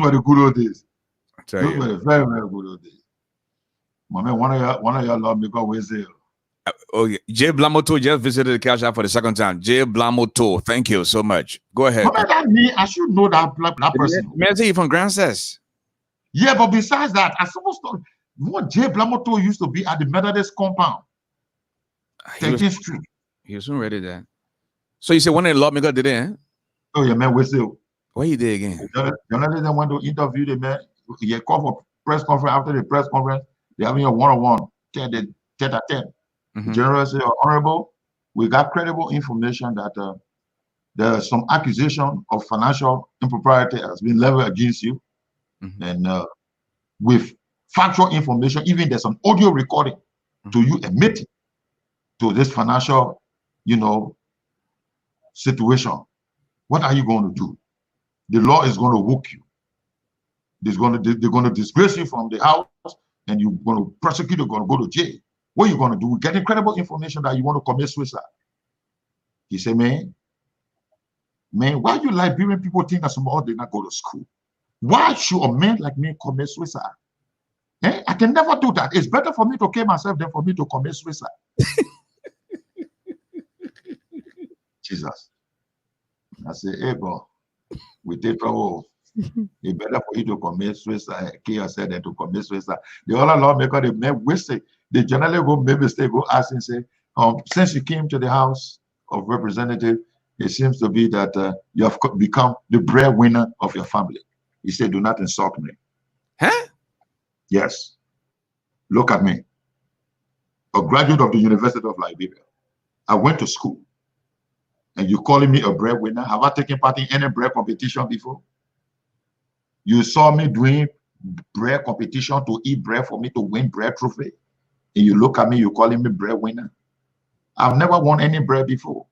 were the good old days. I tell Those you. were the very, very good old days. My man, one of your lawmakers will say. Oh yeah, Jay Blamoto just visited the Cash App for the second time. Jay Blamoto, thank you so much. Go ahead. How that me? I should know that person. Man, say you from Grand Cess. Yeah, but besides that, I supposed to what Jay Blamoto used to be at the Methodist compound, 13th Street. He was soon ready there. So you said one of the lawmaker did it, eh? Oh yeah, man, we still. What he did again? Journalists went to interview the man. He called for press conference. After the press conference, they're having a one-on-one, tete-a-tete. The general said, Honorable, we got credible information that there's some accusation of financial impropriety has been leveled against you. And with factual information, even there's an audio recording to you admitting to this financial, situation. What are you going to do? The law is going to hook you. They're going to disgrace you from the house, and you're going to prosecute. You're going to go to jail. What are you going to do? We get incredible information that you want to commit suicide. He said, man, why you Liberian people think that somehow they not go to school? Why should a man like me commit suicide? I can never do that. It's better for me to kill myself than for me to commit suicide. Jesus. I say, hey, bro, we take trouble. It's better for you to commit suicide, kill yourself than to commit suicide. The other lawmaker, they make mistake. They generally go make mistake, go ask and say, since you came to the House of Representatives, it seems to be that you have become the breadwinner of your family. He said, do not insult me. Huh? Yes. Look at me. A graduate of the University of Liberia. I went to school. And you calling me a breadwinner? Have I taken part in any bread competition before? You saw me doing bread competition to eat bread for me to win bread trophy. And you look at me, you're calling me breadwinner. I've never won any bread before.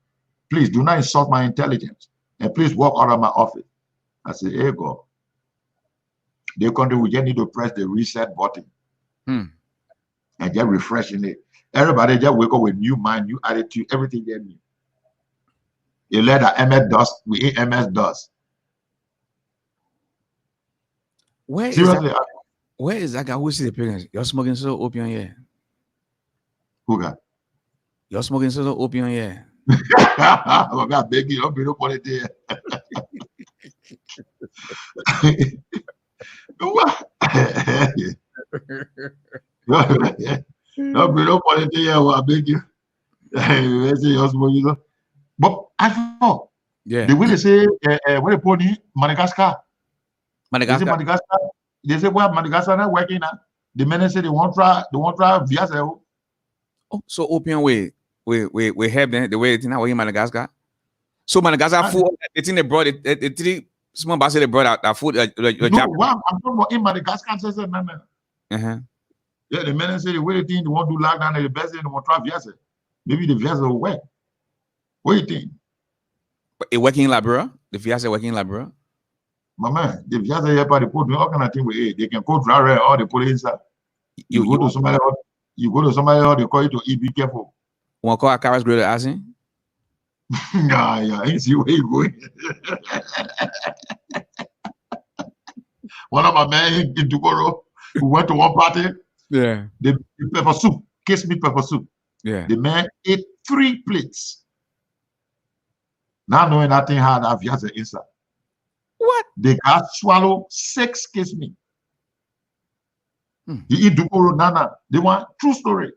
Please do not insult my intelligence. And please walk out of my office. I say, hey, God. The country, we just need to press the reset button. And just refreshing it. Everybody just wake up with new mind, new attitude, everything they new. You let the MS dust, we eat MS dust. Where is that guy who see the parents? You're smoking so opium here. Who got? You're smoking some opium, yeah. I beg you, don't be no point there. What? Don't be no point there. I beg you. But I thought, Yeah. the way they say, when they put in Madagascar, Madagascar. They say where Madagascar not working now. The men say they won't try via. Oh, so opium we have them the way it's not in Madagascar. So Madagascar food, the thing they brought the three small bags they brought out that food. No, I'm talking about in Madagascar. Uh-huh. Yeah, the men say the way they think they won't do lockdown, the best thing they won't try via. Maybe the via will work. What do you think? But it working in Liberia? The via working in Liberia? My man, the via here by the put all kind of thing with it. They can go dry or they put it inside. You go to somebody else, they call you to eat, be careful. Want to call a carrot grill asking? Yeah, I see where you going. One of my men in Duboro, who went to one party, yeah, the pepper soup, case meat pepper soup. Yeah. The man ate 3 plates. Not knowing that thing had a viazi inside. What? They got swallow 6 case meat. He eat Duboro Nana. They want true story.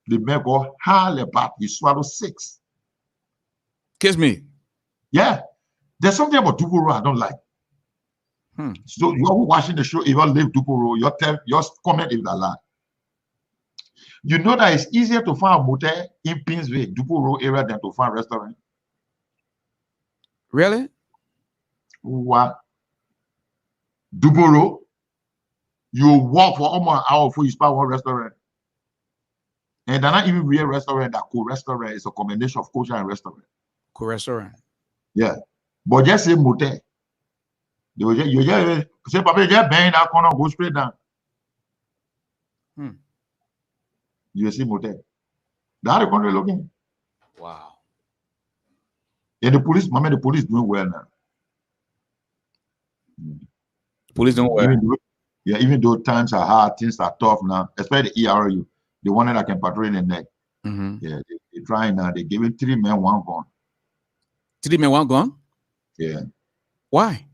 The man go hard about. He swallowed 6. Kiss me. Yeah. There's something about Duboro I don't like. So you're watching the show, if you live Duboro, your comment is a lie. You know that it's easier to find a motel in Pinsville, Duboro area than to find a restaurant. Really? What? Duboro, you walk for almost an hour before you spot one restaurant. And they're not even real restaurant, that co-restaurant is a combination of culture and restaurant. Co-restaurant. Yeah. But just say motel. You just say, Papa, just bang that corner, go straight down. You see motel. That's the country looking. Wow. And the police, the police doing well now. Police doing well. Even though times are hard, things are tough now, especially the ERU, the one that can patrol in the neck. Yeah, they're trying now. They're giving 3 men 1 gun. 3 men 1 gun? Yeah. Why?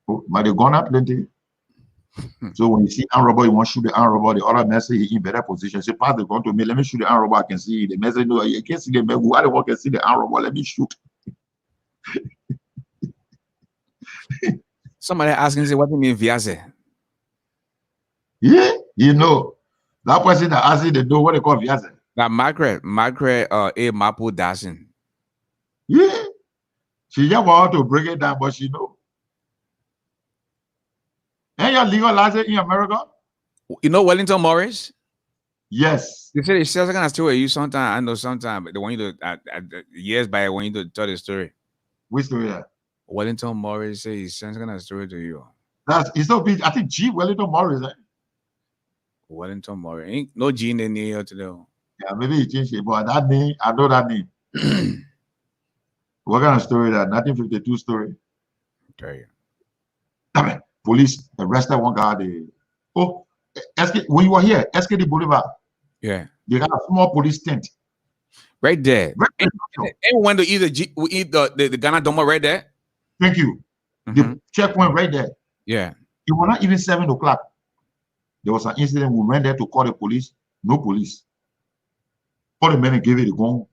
But they gun up plenty. So when you see armed robber, you want to shoot the armed robber, the other man say he in better position. Say, pass the gun to me, let me shoot the armed robber, I can see. The man say, no, you can't see the man. Why the one can see the armed robber? Let me shoot. Somebody asking, say, what do you mean viazi? Yeah, you know. That person that asking, they know what they call viazi. That Margaret, a Mapu Dashing. Yeah. She just want to break it down, but she know. And you're legalized in America? You know Wellington Morris? Yes. They say the sales are gonna story you sometime. I know sometime, but they want you to years back. I want you to tell the story. Which story? Wellington Morris say he's gonna story to you. It's so big. I think G Wellington Morris. Wellington Morris ain't no G in the New York today. Yeah, maybe he changed it, but that name, I know that name. What kind of story that? 1952 story. Okay. Damn it. Police arrested one guy. When you were here, SKD Boulevard. Yeah. They got a small police tent. Right there. Everyone to eat the Ghana Doma right there. Thank you. The checkpoint right there. Yeah. It was not even 7 o'clock. There was an incident. We went there to call the police. No police. All the men gave it a gun.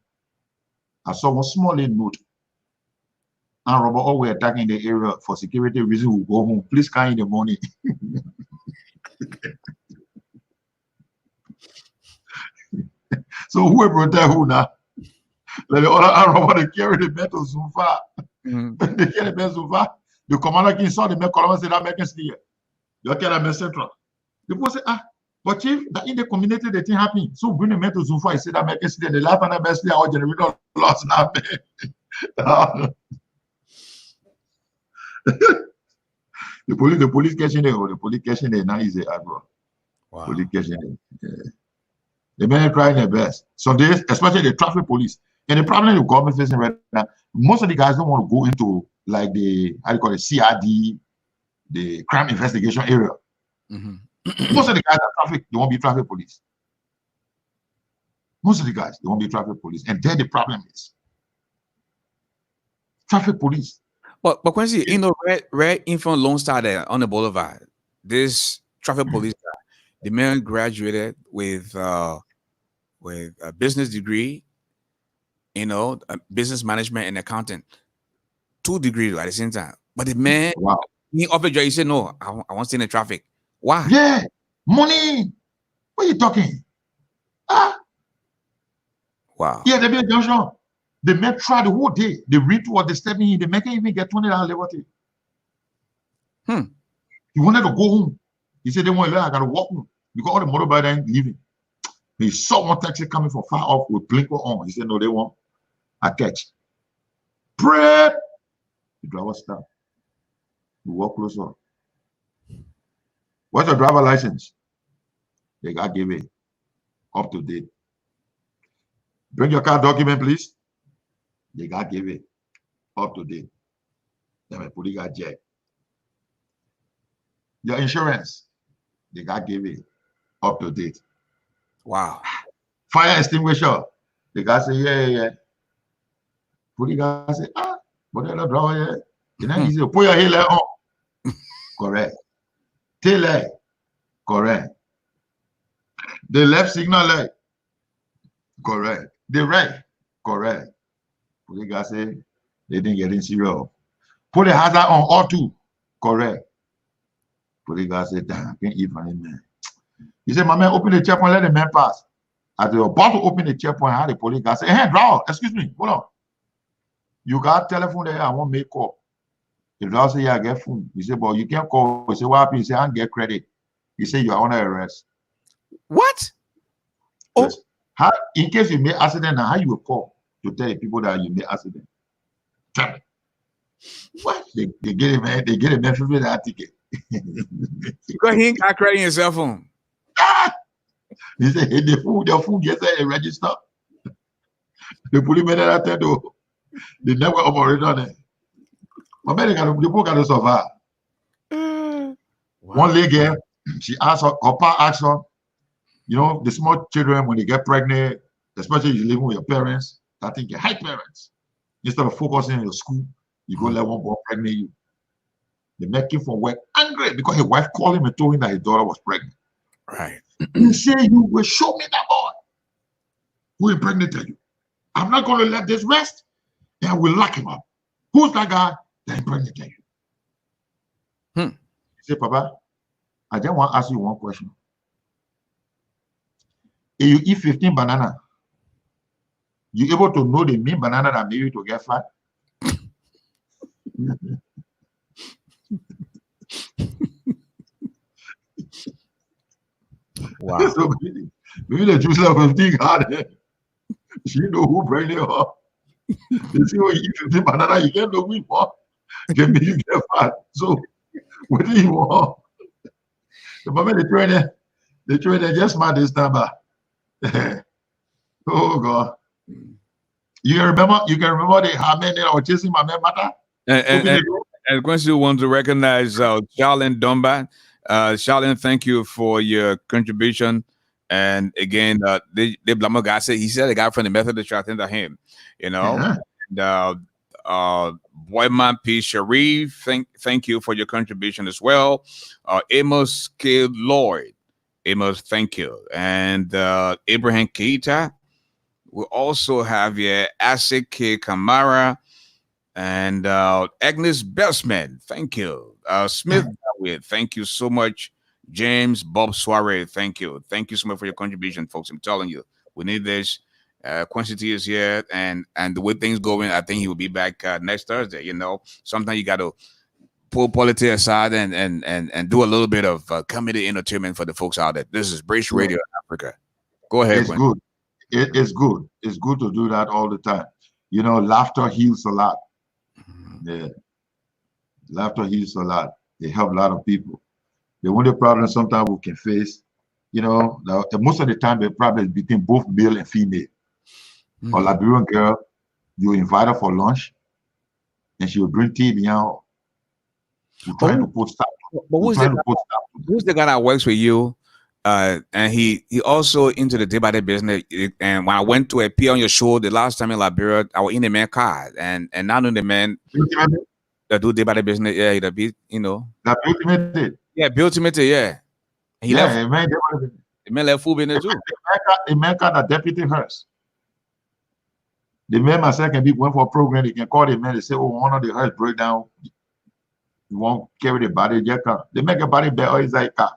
I saw one small little note. And Robert, all we're attacking the area for security reasons. We'll go home. Please carry the money. So who will protect who now? Let the other Robert carry the men to so far. They carry the men so far. The commander king saw the men come and said that make us here. You carry the men central. The people say, but chief, that in the community the thing happened. So bring the men to Zufa. He said that make us there. The life and the best day our generation lost now. The police catching them. The police catching them now is a bro. Wow. Police catching them. Yeah. The men are trying their best. So they, especially the traffic police. And the problem the government facing right now, most of the guys don't want to go into like the CRD, the crime investigation area. Most of the guys are traffic, they won't be traffic police. Most of the guys, they won't be traffic police. And then the problem is traffic police. But Quincy, you know, right in front of Lone Star there on the boulevard, this traffic police guy, the man graduated with a business degree, you know, business management and accounting, 2 degrees at the same time. But the man, Wow. he offered you, he said, no, I want to stay in the traffic. Why? Yeah, money. What are you talking? Ah, Wow. yeah, they be a junction. The men try the whole day. They read what they step in. They make it even get $20 liberty. He wanted to go home. He said, they want to I got to walk home because all the motorbike ain't leaving. He saw one taxi coming from far off with blinker on. He said, no, they won't. I catch. Pray. The driver stopped. We walk closer. What's your driver license? They got give it. Up to date. Bring your car document, please. They got give it. Up to date. Then my police got jack. Your insurance. They got give it. Up to date. Wow. Fire extinguisher. The guy say, yeah. Police guy say, but they're not driver yet. You know, he say, put your heel on. Correct. Tail light. Correct. The left signal light. Correct. The right. Correct. Police guy say, they didn't get in serial. Put the hazard on all 2. Correct. Police guy say, damn, I can't eat from him, man. He said, my man, open the checkpoint, let the man pass. As they were about to open the checkpoint, how the police guy said, hey, driver, excuse me, hold on. You got telephone there, I want to make call. The driver said, yeah, I get phone. He said, but you can't call. He said, what happened? He said, I don't get credit. He said, you are under arrest. What? Yes. How, in case you made accident, how you will call to tell the people that you made accident? Tell me. What? They get a man $50 ticket. Because he ain't got credit in his cell phone. He said, hey, the food gets a register. The police made that to the network operator there. But man, the people got to survive. Wow. One lady, she asked her pa asked her, you know, the small children when they get pregnant, especially you living with your parents, I think you hide parents. Instead of focusing on your school, you go let one boy pregnant you. They make him from work angry because his wife called him and told him that his daughter was pregnant. Right. He said, you will show me that boy who impregnated you. I'm not going to let this rest, and I will lock him up. Who's that guy that impregnated you? He said, Papa, I just want to ask you one question. If you eat 15 bananas, you able to know the mean banana that made you to get fat? Wow. So maybe the juice level 15 hard. She know who pregnant her. They see when you eat 15 banana, you get no weed more. Can make you get fat. So what do you want? The moment they train just smart this time. Oh God. You can remember the how many that were chasing my man matter? And Quincy want to recognize Charlene Dunbar. Charlene, thank you for your contribution. And again, the Blamo guy said he said the guy from the Methodist Church into him, you know. And Boyman P. Sharif, thank you for your contribution as well. Amos K. Lloyd, Amos, thank you. And Abraham Keita. We also have here Asik K. Kamara and Agnes Bestman. Thank you. Smith, thank you so much. James Bob Soiree, thank you. Thank you so much for your contribution, folks. I'm telling you, we need this. Quincy T is here, and the way things going, I think he will be back next Thursday. You know, sometimes you got to pull politics aside and do a little bit of comedy entertainment for the folks out there. This is Brace Radio Africa. Go ahead, It's Quincy. good. It's good. It's good to do that all the time. You know, laughter heals a lot. Yeah. Laughter heals a lot. It helps a lot of people. The only problem sometimes we can face, you know, most of the time the problem is between both male and female. Or Liberian girl, you invite her for lunch, and she will bring tea behind. We're trying to put stuff. But who's the guy that works with you And he also into the day-by-day business. And when I went to appear on your show the last time in Liberia, I was in the man car, and now the man that do day-by-day business, yeah, the be, you know, that ultimate. yeah, built him into, yeah. He Yeah, left. man, The man left food business too. the man got a deputy first. The man myself can be going for a program. They can call the man. They say, "Oh, one of the hearse break down. You won't carry the body. Just come." They make a body better. It's like car.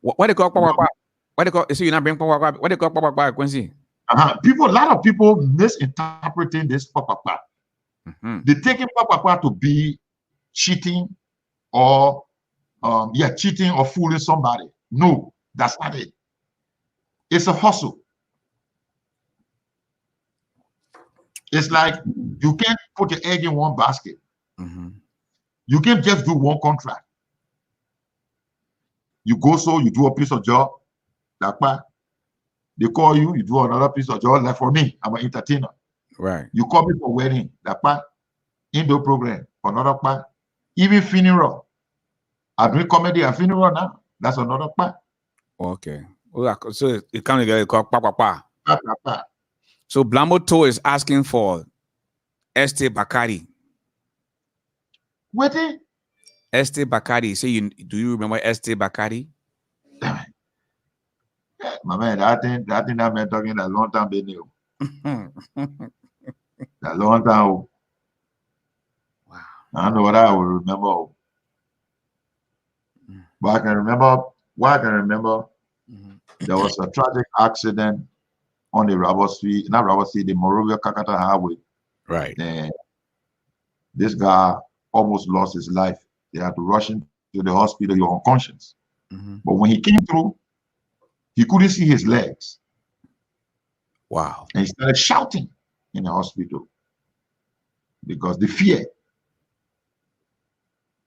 What they call what they call? So you not bring what they call Quincy? People, a lot of people misinterpreting this papa. They taking papa to be cheating or cheating or fooling somebody. No, that's not it. It's a hustle. It's like you can't put your egg in one basket. You can't just do one contract. You go you do a piece of job. They call you, you do another piece of job. Like for me, I'm an entertainer. Right. You call me for wedding. Indoor program. Another part. Even funeral. I doing comedy and funeral now. That's another part. Okay. So it comes together called pa. So Blamoto is asking for Este Bakari. What? Este Bakari. Say do you remember Este Bakari? My man, that thing that man talking a long time been new. A long time. Wow. I don't know what I will remember. But I can remember there was a tragic accident on the the Morovia Kakata Highway. Right. And this guy almost lost his life. They had to rush him to the hospital. He was unconscious. But when he came through, he couldn't see his legs. Wow. And he started shouting in the hospital because the fear.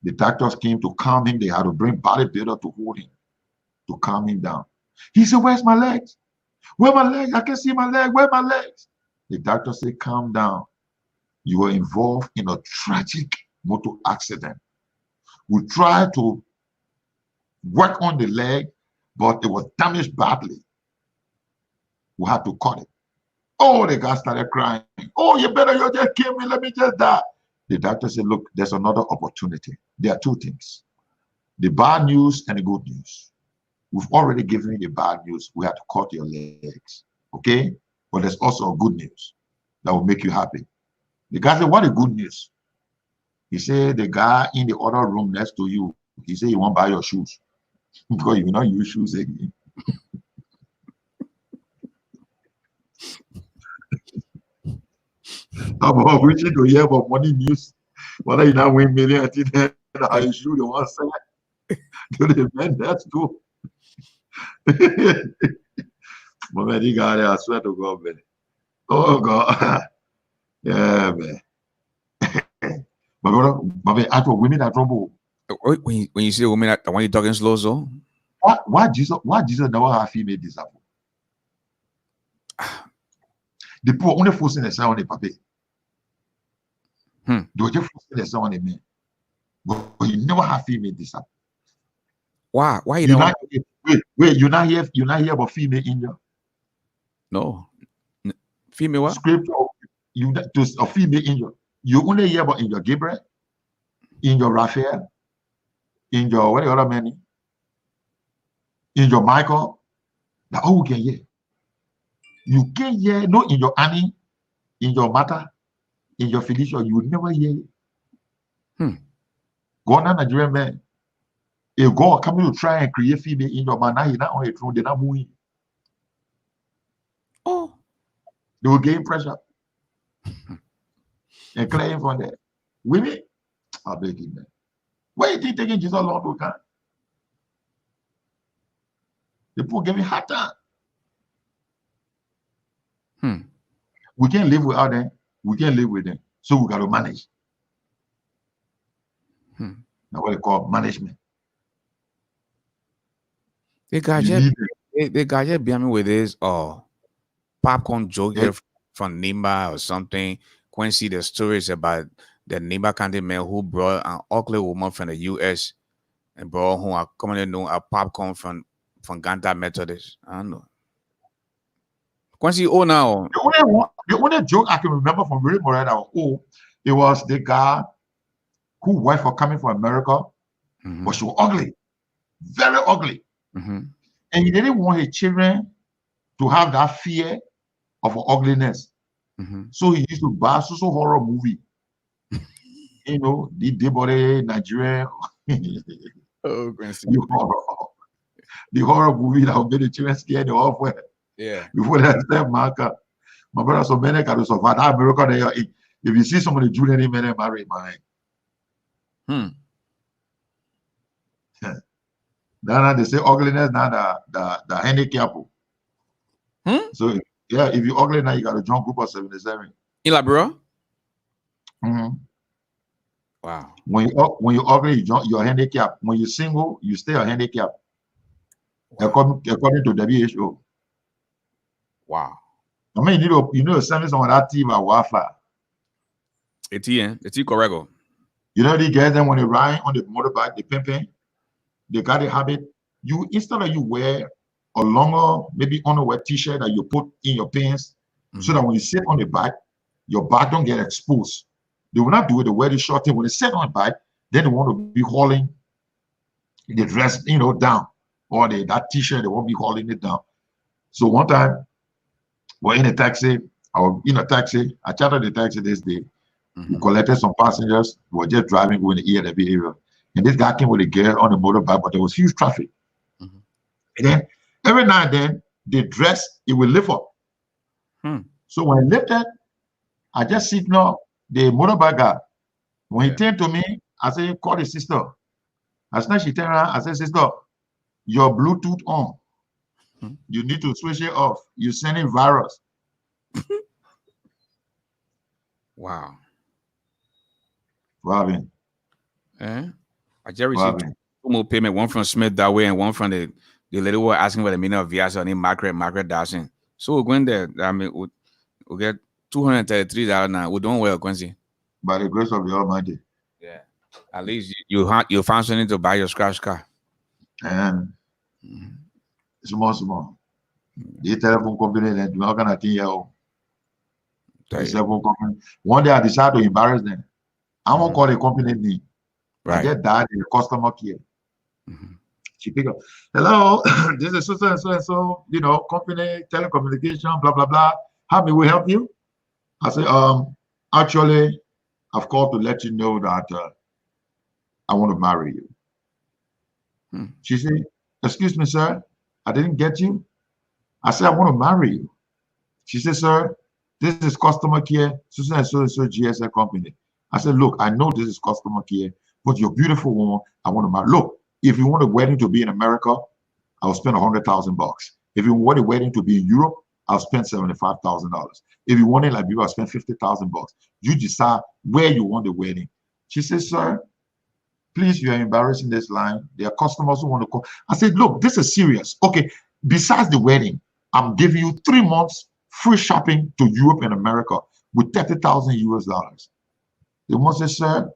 The doctors came to calm him. They had to bring bodybuilder to hold him, to calm him down. He said, "Where's my legs? Where my legs? I can see my leg. Where my legs?" The doctor said, "Calm down. You were involved in a tragic motor accident. We tried to work on the leg, but it was damaged badly. We had to cut it." Oh, the guy started crying. "Oh, you just kill me. Let me just die." The doctor said, "Look, there's another opportunity. There are two things, the bad news and the good news. We've already given you the bad news. We had to cut your legs, okay? But there's also a good news that will make you happy." The guy said, "What is good news?" He said, "The guy in the other room next to you, he said he won't buy your shoes because you will not use shoes again." I'm wishing to hear about money news. Whether you now win million, then I shoot the one side to the man. That's cool. But man, he got it. I swear to God, man. Oh God, yeah, man. My brother, my man, I thought women are trouble. When you see a woman, when you talking slow, so why Jesus never have female disciple? The poor only forcing the sound on the paper. They were just forcing the sound on the man. But you never have female disciple. Why you don't? Wait, you not hear about female angel? No. Female what? Scripture, to a female angel. You only hear about angel Gabriel, angel Raphael, angel what the other many? Angel Michael. That's all we can hear. You can't hear no angel Annie, angel Martha, angel Felicia. You will never hear it. God, Nigerian man. If God coming to try and create female angel, man, now he's not on the throne, they're not moving. Oh. They will gain pressure. And claim for that. Women, I beg you, man. Why you think taking Jesus long to come? The poor give me hard time. We can't live without them. We can't live with them. So we got to manage. Now what they call management. They got you behind me with this popcorn joke here from Nimba or something. Quincy, the stories about the Nimba County man who brought an ugly woman from the US And bro, who are coming in a popcorn from Ganta Methodist. I don't know. Quincy, oh now. The only joke I can remember from Willie Morena, it was the guy whose wife was coming from America, but she was ugly, very ugly. And he didn't want his children to have that fear of ugliness. So he used to buy social horror movie. You know, the Debore, Nigeria. Oh, Quincy. The horror movie that would make the children scared off. Yeah. Before that step marker. My brother, so many can survive that America. If you see somebody Julian, they may marry, man. Now they say ugliness, now the handicap. So yeah, if you're ugly now, you got a jump group of 77. In Liberia? Wow. When you're ugly, you're handicapped. When you're single, you stay a handicap. Wow. According to WHO. Wow. I mean, you know, sending someone that team at Wi-Fi. It's correct. You know, the guys then when they ride on the motorbike, the pimping, they got a habit. You instead of you wear a longer, maybe underwear t-shirt that you put in your pants, so that when you sit on the bike, your back don't get exposed. They will not do it. They wear the short thing. When they sit on the bike, then they want to be hauling the dress, you know, down, or that t-shirt, they won't be hauling it down. So one time, we're in a taxi. I chartered the taxi this day. We collected some passengers. We were just driving, going to ELB area. And this guy came with a girl on the motorbike, but there was huge traffic. And then every now and then, the dress, it will lift up. So when it lifted, I just signaled the motorbike guy. When he turned to me, I said, call the sister. As soon as she turned around, I said, sister, your Bluetooth on. You need to switch it off. You're sending virus. Wow. Robin. I just received two more payment, one from Smith that way and one from the lady who was asking for the meaning of Viasa named Margaret Dawson. So we're going there. I mean, we'll get $233 now. We're doing well, Quincy. By the grace of the Almighty. Yeah. At least you found something to buy your scratch car. And small. The telephone company that do not gonna think the telephone company. One day I decided to embarrass them. I won't call the company name. I just died in the customer care. She pick up, hello, this is so and so, you know, company, telecommunication, blah blah blah. How may we help you? I say, actually, I've called to let you know that I want to marry you. She said, excuse me, sir, I didn't get you. I said, I want to marry you. She said, sir, this is customer care, so and so GSM company. I said, look, I know this is customer care, but you're beautiful woman. I want to marry. Look, if you want a wedding to be in America, I'll spend $100,000. If you want a wedding to be in Europe, I'll spend $75,000. If you want it like Liberia, I'll spend $50,000. You decide where you want the wedding. She says, sir, please, you are embarrassing this line. There are customers who want to call. I said, look, this is serious. Okay, besides the wedding, I'm giving you 3 months free shopping to Europe and America with $30,000 US. The woman says, sir,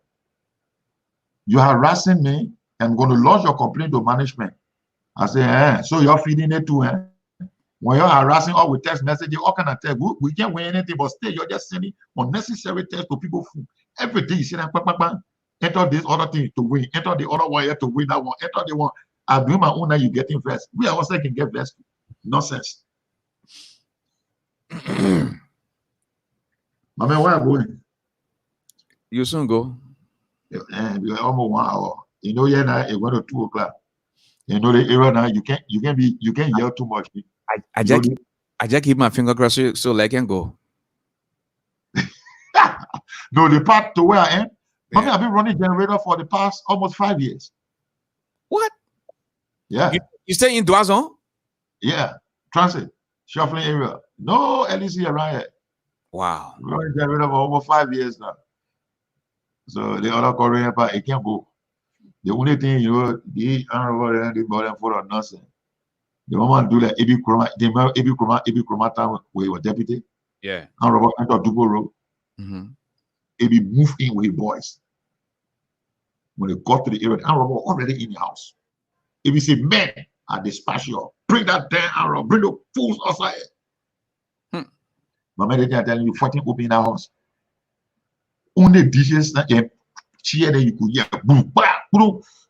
you're harassing me. I'm going to lodge your complaint to management. I say, so you're feeding it too, eh? When you're harassing all with text messages, all kind of text, we can't win anything, but still you're just sending unnecessary text to people. Every day you see that, enter this other thing to win, enter the other one here to win that one, enter the one. I'm doing my own, now you're getting vest. We also can get vest. Nonsense. My man, where are you going? You soon go. We're almost 1 hour. You know, yeah, now it went to 2 o'clock. You know the era now. You can't yell too much. I just keep my finger crossed so I can go. No, the part to where I am. I mean, I've been running generator for the past almost 5 years. What? Yeah. You stay in Doison? Yeah. Transit. Shuffling area. No LEC around here. Wow. Running generator for over 5 years now. So the other Korean part, it can't go. The only thing, you know, the bottom for nonsense. The moment do that, Ebi Kroma time where he was deputy. Yeah. And Robert entered Dubo Road. Ebi move in with his boys. When they got to the area, the armed robber was already in the house. If you say, men, I dispatch you, bring that damn armed robber, bring the fools outside. My man, they're telling you, fighting open in the house. Only dishes that cheer that you could hear, boom, bro,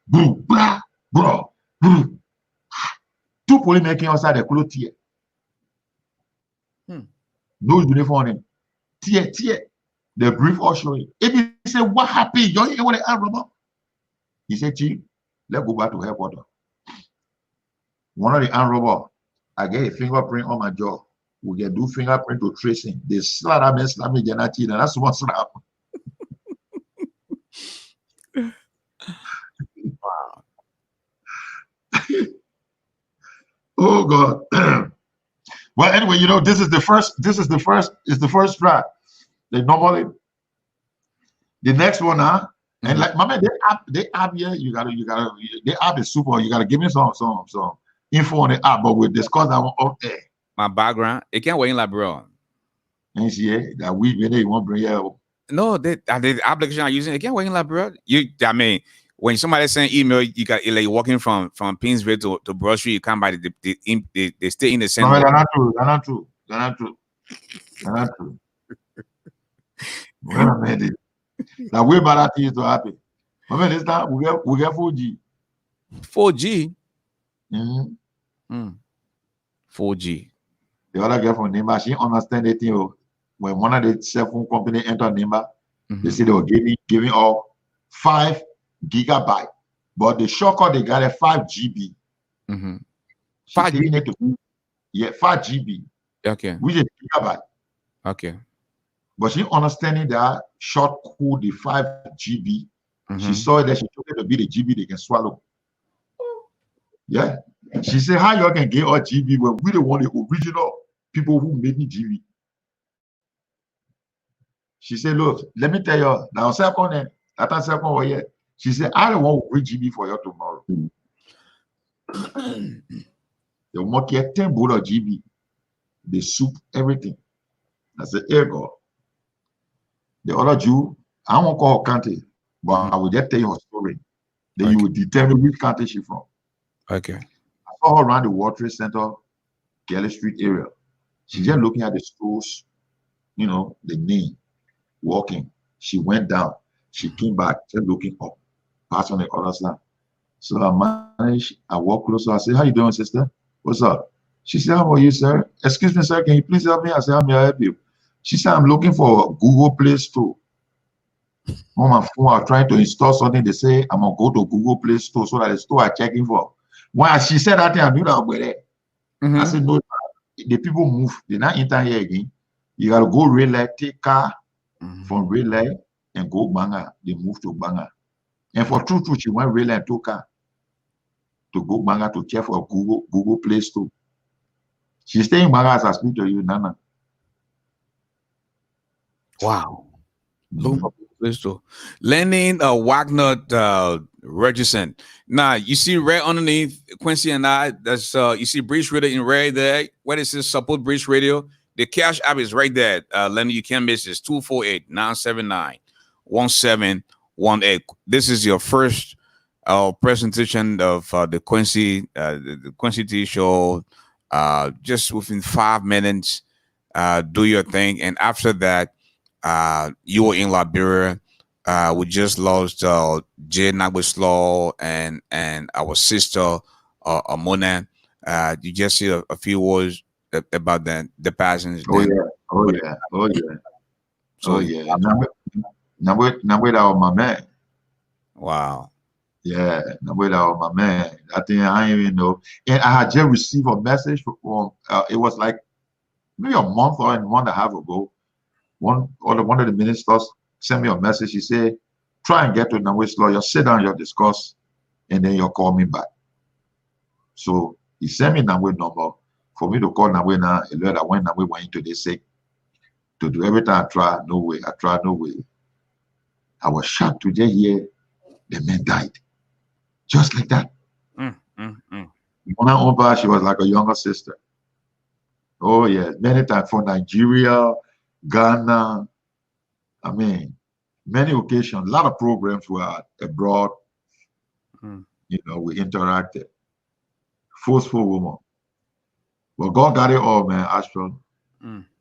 boom, bro. Two police making outside the clothes tear. No uniform on him. Tear. The brief all showing. If he say, what happened? You don't want to armed robber? He said, Chief, let's go back to headquarters. One of the armed robbers, I get a fingerprint on my jaw. We can do fingerprint to tracing. They slap me, and that's one slap. Wow. Oh God. Well, anyway, you know, this is the first try. They normally the next one, and like my man, they app here, you gotta the app is super. You gotta give me some info on the app, but we'll discuss that one up there. My background, it can't wait in LIBERIA. And see that we really won't bring you. No, the application I'm using, it can't wait in LIBERIA. I mean, when somebody send email, you got like walking from Pinsville to Broad Street, you come by they stay in the same. No, they're not true. Well, man, now way better things to happen. I mean, this time we get 4G. 4G. 4G. The other girl from Nimba, she understand the thing. When one of the cell phone company entered Nimba, they say they were giving off 5 gigabyte, but the shortcut they got a 5 GB. 5 GB. 5 GB. Okay. Which is gigabyte. Okay. But she understanding that short code the 5 GB. She saw that she took it to be the GB they can swallow. Yeah. She said, how you can get all GB when we don't want the original people who made the GB. She said, look, let me tell you, now second, after second year, she said, I don't want free GB for you tomorrow. They will get 10 bowl of GB, the soup, everything. I said, here go. The other Jew, I won't call her country, but I will just tell you her story. Then you will determine which country she's from. Okay. I saw her around the World Trade Center, Garley Street area. She's just looking at the stores, you know, the name, walking. She went down. She came back, just looking up, passed on the other side. So I walked closer. I said, how you doing, sister? What's up? She said, how are you, sir? Excuse me, sir, can you please help me? I said, how may I help you? She said, I'm looking for a Google Play Store. On my phone, I'm trying to install something. They say, I'm going to go to Google Play Store so that the store I'm checking for. When she said that thing, I knew that was there. I said, no, the people move. They're not enter here again. You got to go Red Light, take car from Red Light and go Banga. They move to Banga. And for true, she went Red Light, took car to go Banga to check for Google Play Store. She's staying in Banga as I speak to you, Nana. Wow. Lenin Wagner Register. Now you see red underneath Quincy and I. That's you see Breach Radio in red there. What is this? Support Breach Radio. The cash app is right there. Lenin, you can't miss this. 248-979-1718. This is your first presentation of the Quincy T show. Just within 5 minutes, do your thing, and after that. You were in Liberia. We just lost Jay Nagbeslaw and our sister Amona. You just see a few words about the passing. Oh yeah. Now that was my man. Wow. Yeah, now that was my man. I think I didn't even know. And I had just received a message from it was like maybe a month or a month and a half ago. One of the ministers sent me a message. He said, try and get to Nagbe's lawyer, sit down, you'll discuss, and then you'll call me back. So he sent me Nagbe's number for me to call Nagbe now. I went Nagbe went into the sick to do everything I tried, no way. I was shocked to just hear the man died. Just like that. Mona, she was like a younger sister. Oh yeah, many times from Nigeria, Ghana, I mean, many occasions, a lot of programs were abroad. You know, we interacted. Forceful woman. But God got it all, man, Ashford.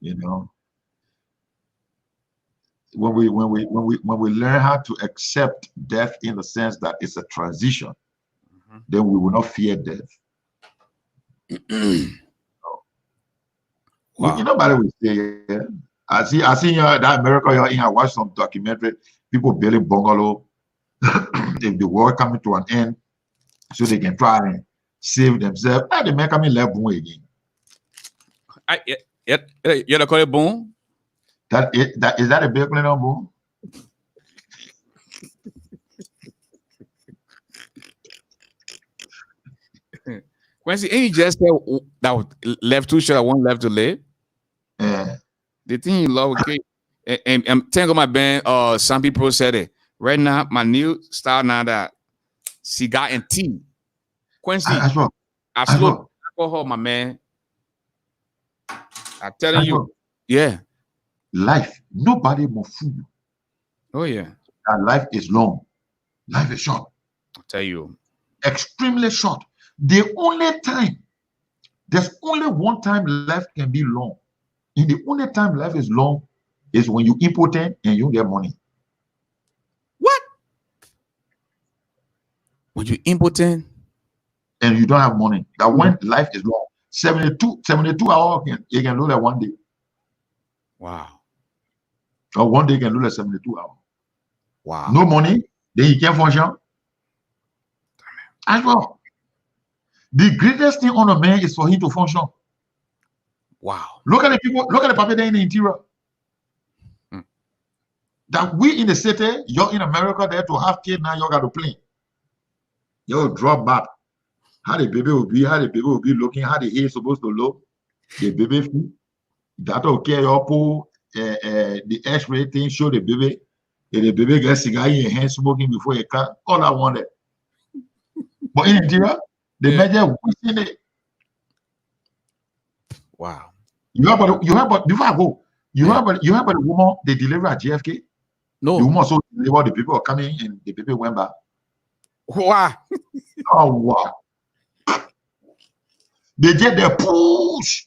You know. When we learn how to accept death in the sense that it's a transition, then we will not fear death. Wow. Nobody will say, yeah. I see that America you're in. I watched some documentary, people building bungalow. If the world coming to an end, so they can try and save themselves. They make me left boom again. You're the call it boom? That is that a big plan on boom? Quincy, ain't just said that left too short, one left to live? Yeah. The thing you love, okay? And I'm telling my band, some people said it. Right now, my new style now that cigar and tea. Quincy, I slow alcohol, my man. I'm telling you. Yeah. Life, nobody will fool you. Oh, yeah. That life is long. Life is short. I'll tell you. Extremely short. The only time, there's only one time life can be long. And the only time life is long is when you're impotent and you get money. What? When you're impotent? And you don't have money. That when life is long. 72 hours, you can lose that one day. Wow. Or one day you can lose that 72 hours. Wow. No money, then you can't function. As well. The greatest thing on a man is for him to function. Wow. Look at the people, look at the people there in the interior. That we in the city, you're in America there to have kids, now you got to play. You drop back. How the baby will be looking, how the hair is supposed to look. The baby feet. That okay, you pull the X-ray thing, show the baby. If the baby gets cigar in your hand smoking before you can, all I wanted. But in India, the measure within it. Wow. You have before I go, you have the woman they deliver at JFK. No. The woman also deliver the people are coming and the people went back. Wow. Oh wow. They get their push,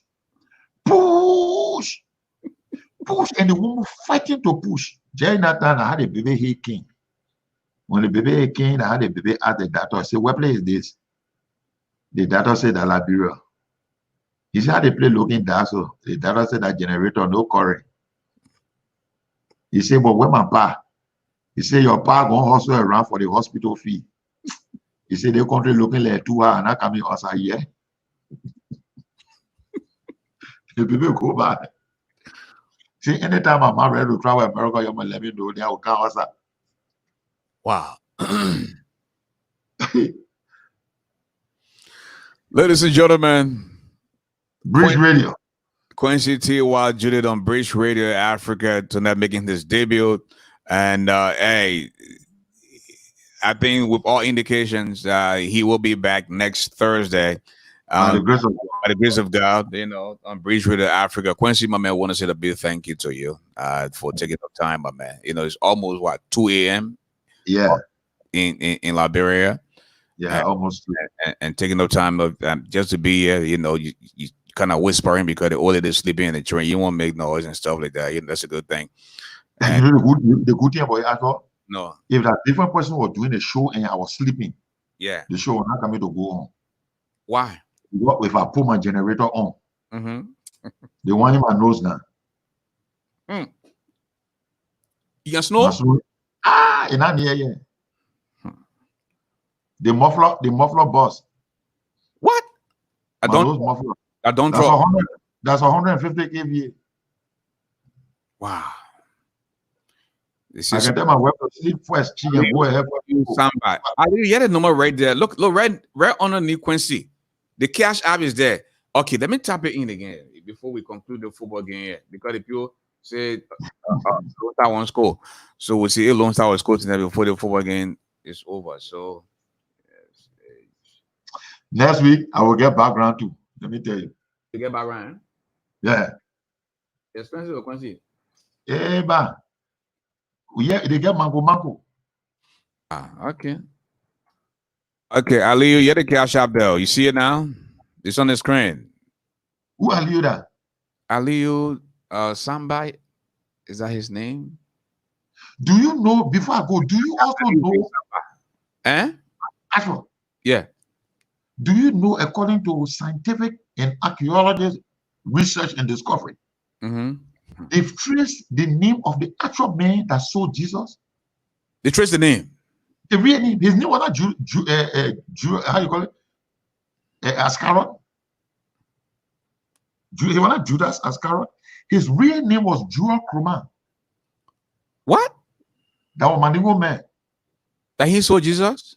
and the woman fighting to push. Jay Nathan had a baby he king. When the baby came, I had a baby at the doctor. I said, what place is this? The doctor said that Liberia. He said, how they play looking that so the doctor said that generator, no current. He said, but where my pa? He said, your pa gonna hustle around for the hospital fee. He said, the country looking like 2 hours and I coming outside here. The people go back. See, anytime I'm ready to travel America, you must let me know. They will come outside. Wow. Ladies and gentlemen, Bridge Radio. Quincy T.Y. Judith on Bridge Radio Africa tonight making his debut. And hey, I think with all indications, he will be back next Thursday. By the grace of God, you know, on Bridge Radio Africa. Quincy, my man, I want to say a big thank you to you for taking the time, my man. You know, it's almost what 2 a.m. Yeah. In Liberia. Yeah, and, almost. And taking the time of just to be here, you know, you kind of whispering because the older they're sleeping in the train, you won't make noise and stuff like that. You know, that's a good thing. And you know the good thing about it as well? No. If that different person was doing a show and I was sleeping, yeah, the show was not coming to go on. Why? What if I put my generator on? The one in my nose now. You can snore? In that yeah. The muffler bus. What? I don't draw. That's 150 kVA. Wow. I can tell my wife to sleep first. She can go ahead. I didn't get a number right there. Look, right underneath Quincy. The cash app is there. Okay, let me tap it in again before we conclude the football game here. Because if you say Lone Star won't score, so we'll see if Lone Star will score tonight before the football game is over. So next week I will get background too. Let me tell you. You get background? Yeah. Expensive or Quincy? Hey, man. Yeah, they get mango. Okay. Okay, Aliyu, you're the Cash App Bell. You see it now? It's on the screen. Who are you that? Aliyu Sambai, is that his name? Do you know, before I go, do you also know? Ashford, Yeah. do you know, according to scientific and archaeologist research and discovery, they've traced the name of the actual man that sold Jesus? They traced the name? The real name. His name was not how you call it? Ascarot. He was not Judas Ascarot. His real name was Jewel Kroma. What? That was Mandingo man. That he sold Jesus?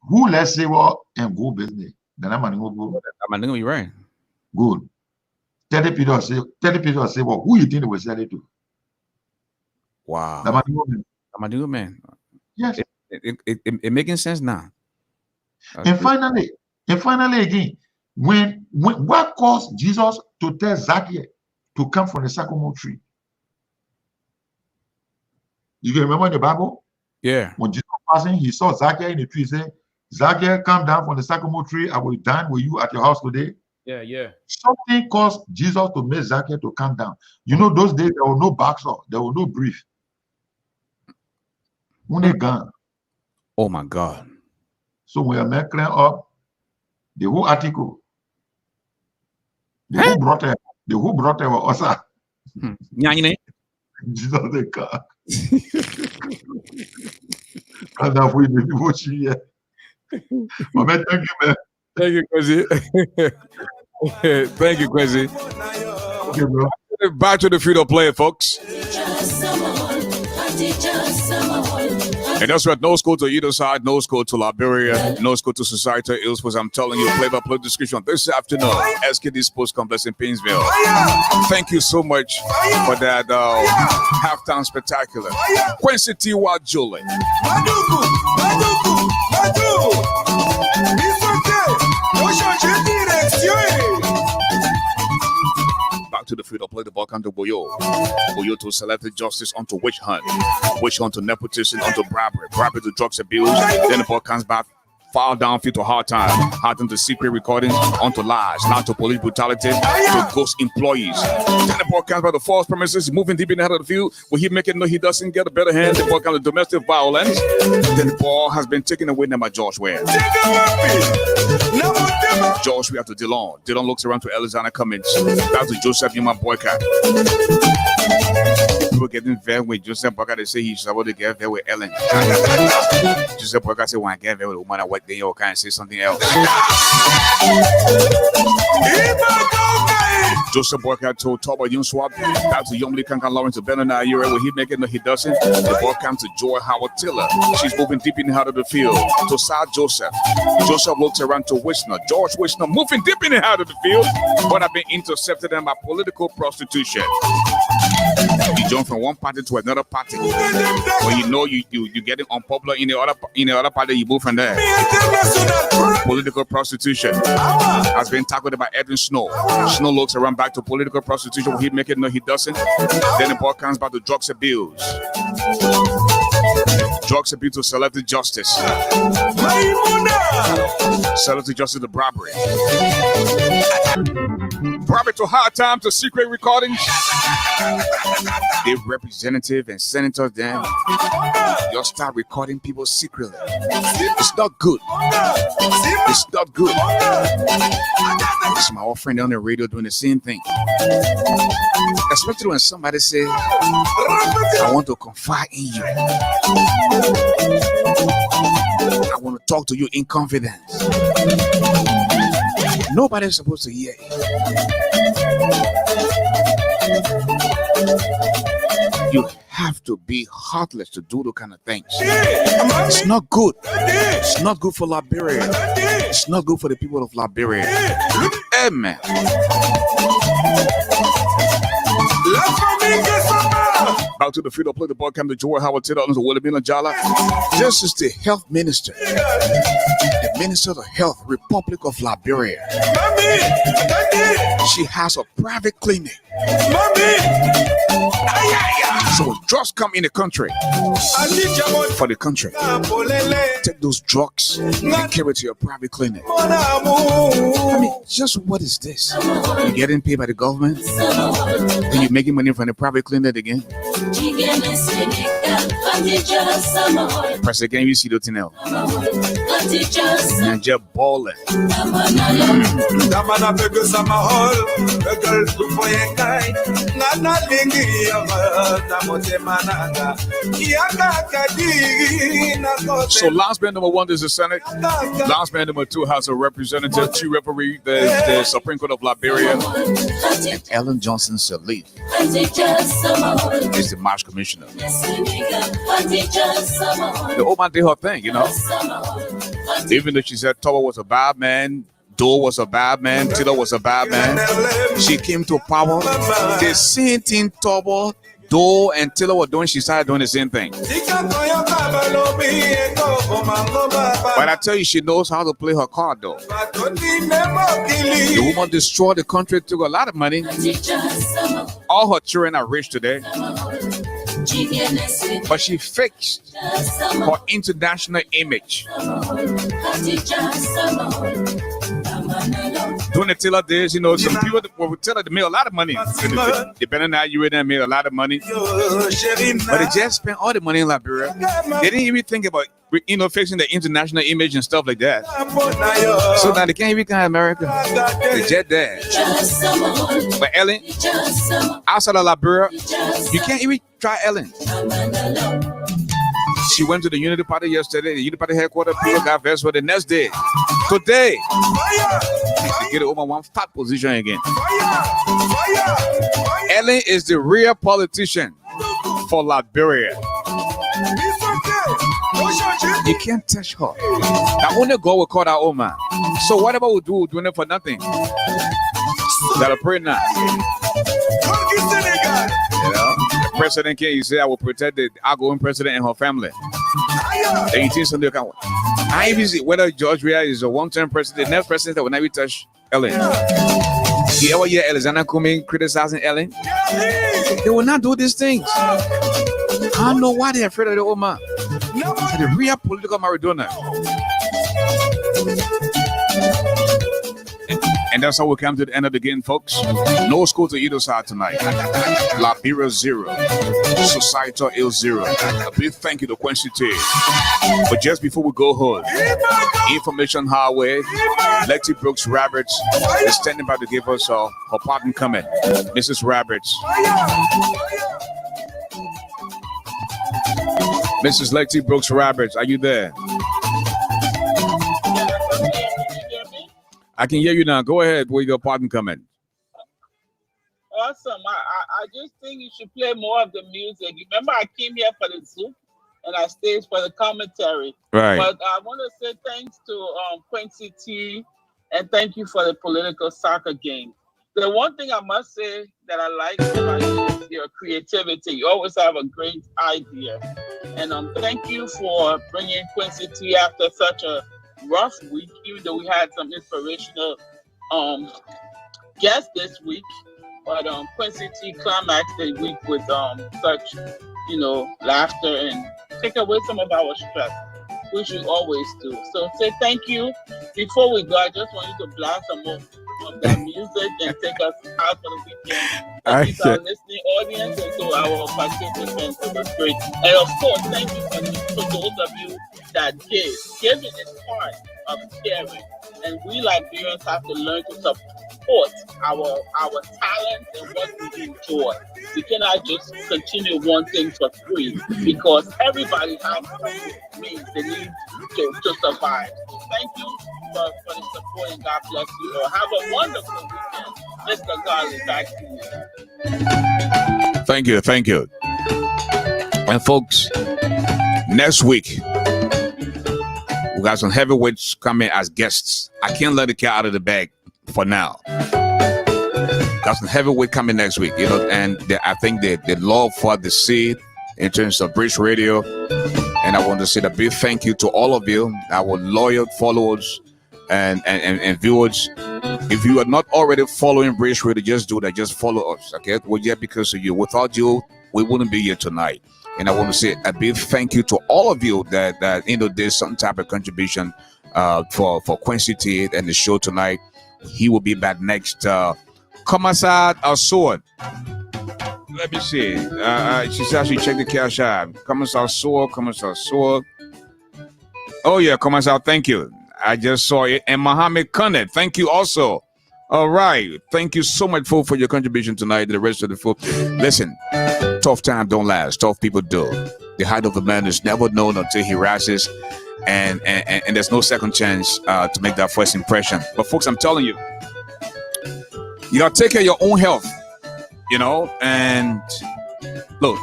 Who, let's say, well, and go business. Then I'm Mandingo go. Mandingo, you're right. Good. 30 people say, well, who you think they will sell it to? Wow. The Mandingo man. The Mandingo man. Yes. It making sense now. And finally again, when what caused Jesus to tell Zacchaeus to come from the sycamore tree? You can remember in the Bible? Yeah. When Jesus was passing, he saw Zacchaeus in the tree. He said, Zacchaeus, come down from the sycamore tree. I will dine with you at your house today. Yeah. Something caused Jesus to make Zacchaeus to come down. You know, those days there were no boxer, there were no brief. When they gone. Oh my God. So when a man clean up the whole article, who brought it was us. Jesus the car. Because that we the devotion here. But man, thank you, man. Thank you, Quincy. Thank you, Quincy. Okay, bro. Back to the Freedom Play, folks. And that's right, no school to either side, no school to Liberia, no school to society. Ills, I'm telling you, play-by-play description this afternoon. SKD Sports Complex in Painesville. Thank you so much for that halftime spectacular. Quincy T.Y. Julie. Back to the field, play the ball counter Boyo. Boyo to selected justice onto witch hunt to nepotism, onto bribery to drugs abuse. Then the ball comes back far downfield to hard time to secret recordings, onto lies, now to police brutality, to ghost employees. Then the ball comes by the false premises, moving deep in the head of the field. Will he make it? No, he doesn't get a better hand. The ball comes to domestic violence. Then the ball has been taken away now by George Ware. George Ware to Dillon. Dillon looks around to Alexander Cummins. Back to Joseph Newman Boycott. People getting very with Joseph Boycott. They say he's supposed to get very with Ellen. Joseph Boycott said, when I get very with a woman, I work then you can't say something else. Joseph Boycott told Toba Yunswap. Back to Yomli Kankan Lawrence to Benana. Will he make it? No, he doesn't. The ball comes to Joy Howard Tiller. She's moving deep in the heart of the field. To Sir Joseph. Joseph looks around to Wisner. George Wisner moving deep in the heart of the field, but have been intercepted by political prostitution. You jump from one party to another party. When you know you're getting unpopular in the other party, you move from there. Political prostitution has been tackled by Edwin Snow. Snow looks around back to political prostitution. Will he make it? No, he doesn't. Then the ball comes back to drugs abuse. Drugs abuse to selective justice. Selective justice to bribery. Bribery to hard time to secret recordings. The representative and senators then you'll start recording people secretly. It's not good. It's not good. This is my old friend on the radio doing the same thing. Especially when somebody says, I want to confide in you. I want to talk to you in confidence. Nobody's supposed to hear you. You have to be heartless to do those kind of things. It's not good. It's not good for Liberia. It's not good for the people of Liberia. Amen. Back to the field of play the ball came to Joy Howard Taylor and Wilhelmina Jala. This is the health minister. The minister of health, Republic of Liberia. She has a private clinic. So drugs come in the country for the country. Take those drugs and carry it to your private clinic. I mean, just what is this? You're getting paid by the government, and you're making money from the private clinic again. Press again, you see the thing now. And just balling. So last man number 1 is the Senate. Last man number 2 House of Representatives. 2 referee the Supreme Court of Liberia. And Ellen Johnson Sirleaf is the March Commissioner. The old man did her thing, you know. Even though she said Toba was a bad man, Dole was a bad man, Tito was a bad man, she came to power. The same thing Toba, Dole, and Tilo were doing, she started doing the same thing. But I tell you, she knows how to play her card, though. The woman destroyed the country, took a lot of money. All her children are rich today. But she fixed her international image. During the Taylor days, you know, some people would tell her to make a lot of money. Depending on how you were there, made a lot of money. But they just spent all the money in Liberia. They didn't even think about, you know, fixing the international image and stuff like that. So now they can't even come to America. They just there. But Ellen, outside of Liberia, you can't even try Ellen. She went to the Unity Party yesterday, the Unity Party headquarters, people got versed for the next day. Today, she get over one fat position again. Ellen is the real politician for Liberia. You can't touch her. Now only God will call that old man. So whatever we do, we're doing it for nothing. That a prayer now. You know, the president came, he said, I will protect the outgoing president and her family. Then you think something can. I even see whether George Weah is a one-term president, the next president that will never touch Ellen. You ever hear Alexander Cumming criticizing Ellen? They will not do these things. I don't know why they're afraid of the old man. The real political Maradona. And that's how we come to the end of the game, folks. No score to either side tonight. Liberia 0, Societal Ill 0. A big thank you to Quincy T. But just before we go home, information highway, Letty Brooks Roberts is standing by to give us her pardon comment. Mrs. Roberts. Mrs. Letty Brooks Roberts, are you there? I can hear you now. Go ahead with your pardon comment. Awesome. I just think you should play more of the music. Remember, I came here for the Zoom and I stayed for the commentary. Right. But I want to say thanks to Quincy T and thank you for the political soccer game. The one thing I must say that I like about you is your creativity. You always have a great idea. And thank you for bringing Quincy T after such a rough week, even though we had some inspirational guests this week. But Quincy T climaxed the week with such, you know, laughter and take away some of our stress, which we always do. So say thank you. Before we go, I just want you to blast some more of that music and take us out for the weekend. Thank you to our listening audience and to our participants. It was great. And of course, thank you for those of you that give. Giving is part of caring. And we Liberians have to learn to support our talent and what we enjoy. We cannot just continue wanting for free because everybody has means they need to survive. So thank you for the support and God bless you all. Have a wonderful weekend. Mr. Garley, back to you. Thank you. And folks, next week, we got some heavyweights coming as guests. I can't let the cat out of the bag for now. Got some heavyweight coming next week, you know, and I think the love for the seed in terms of British Radio. And I want to say a big thank you to all of you, our loyal followers and viewers If you are not already following Bridge Radio, just do that. Just follow us, okay? Well, yeah, because of you. Without you, we wouldn't be here tonight. And I want to say a big thank you to all of you that did some type of contribution for Quincy T and the show tonight. He will be back next. Come aside our sword. Let me see. She said she checked the cash out. Come aside sword. Oh yeah, come aside. Thank you. I just saw it. And Mohammed Khaned, thank you also. All right. Thank you so much for your contribution tonight to the rest of the folk. Listen, tough time don't last. Tough people do. The height of a man is never known until he rises. And there's no second chance to make that first impression. But folks, I'm telling you, you gotta take care of your own health, and look,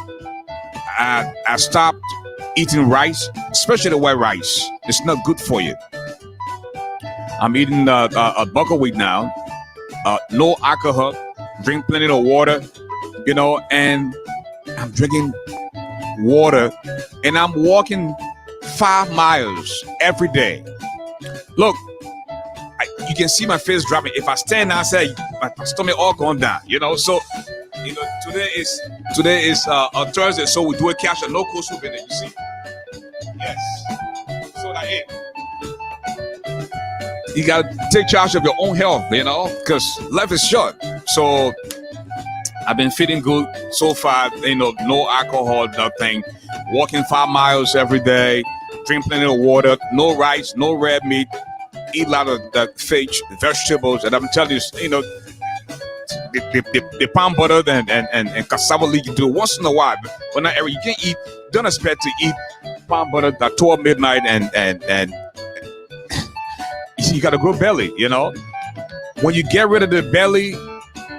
I stopped eating rice, especially the white rice. It's not good for you. I'm eating a buckwheat now, no alcohol, drink plenty of water, and I'm drinking water, and I'm walking 5 miles every day. Look, you can see my face dropping. If I stand outside, my stomach all going down, So, today is a Thursday, so we do a cash and no cold soup in it, you see? Yes. So that's it. You got to take charge of your own health, because life is short. So I've been feeling good so far, no alcohol, nothing. Walking 5 miles every day, drink plenty of water, no rice, no red meat, eat a lot of the fish, vegetables, and I'm telling you, the palm butter and cassava leaf you do once in a while, but not every. You can't eat. Don't expect to eat palm butter at 12 midnight and you got a good belly. When you get rid of the belly,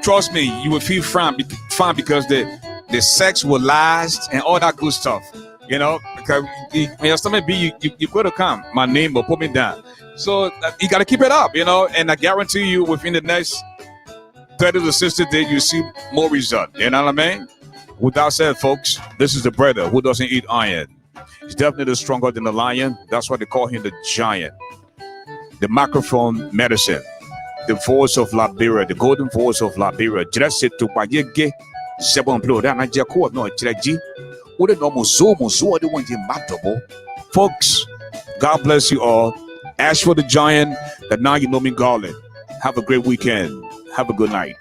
trust me, you will feel fine because the sex will last and all that good stuff. Because when your stomach be, you could have come. My name will put me down. So you got to keep it up, and I guarantee you within the next 30 to 60 days, you see more result. You know what I mean? With that said, folks, this is the brother who doesn't eat iron. He's definitely stronger than the lion. That's why they call him the giant. The microphone medicine. The voice of Liberia, the golden voice of Liberia. Just to Payege, Sebon Bloda, and Jacob, no, Chilaji. What a normal zoom, the one you matable. Folks, God bless you all. Ashford the Giant, that now you know me, Garley. Have a great weekend. Have a good night.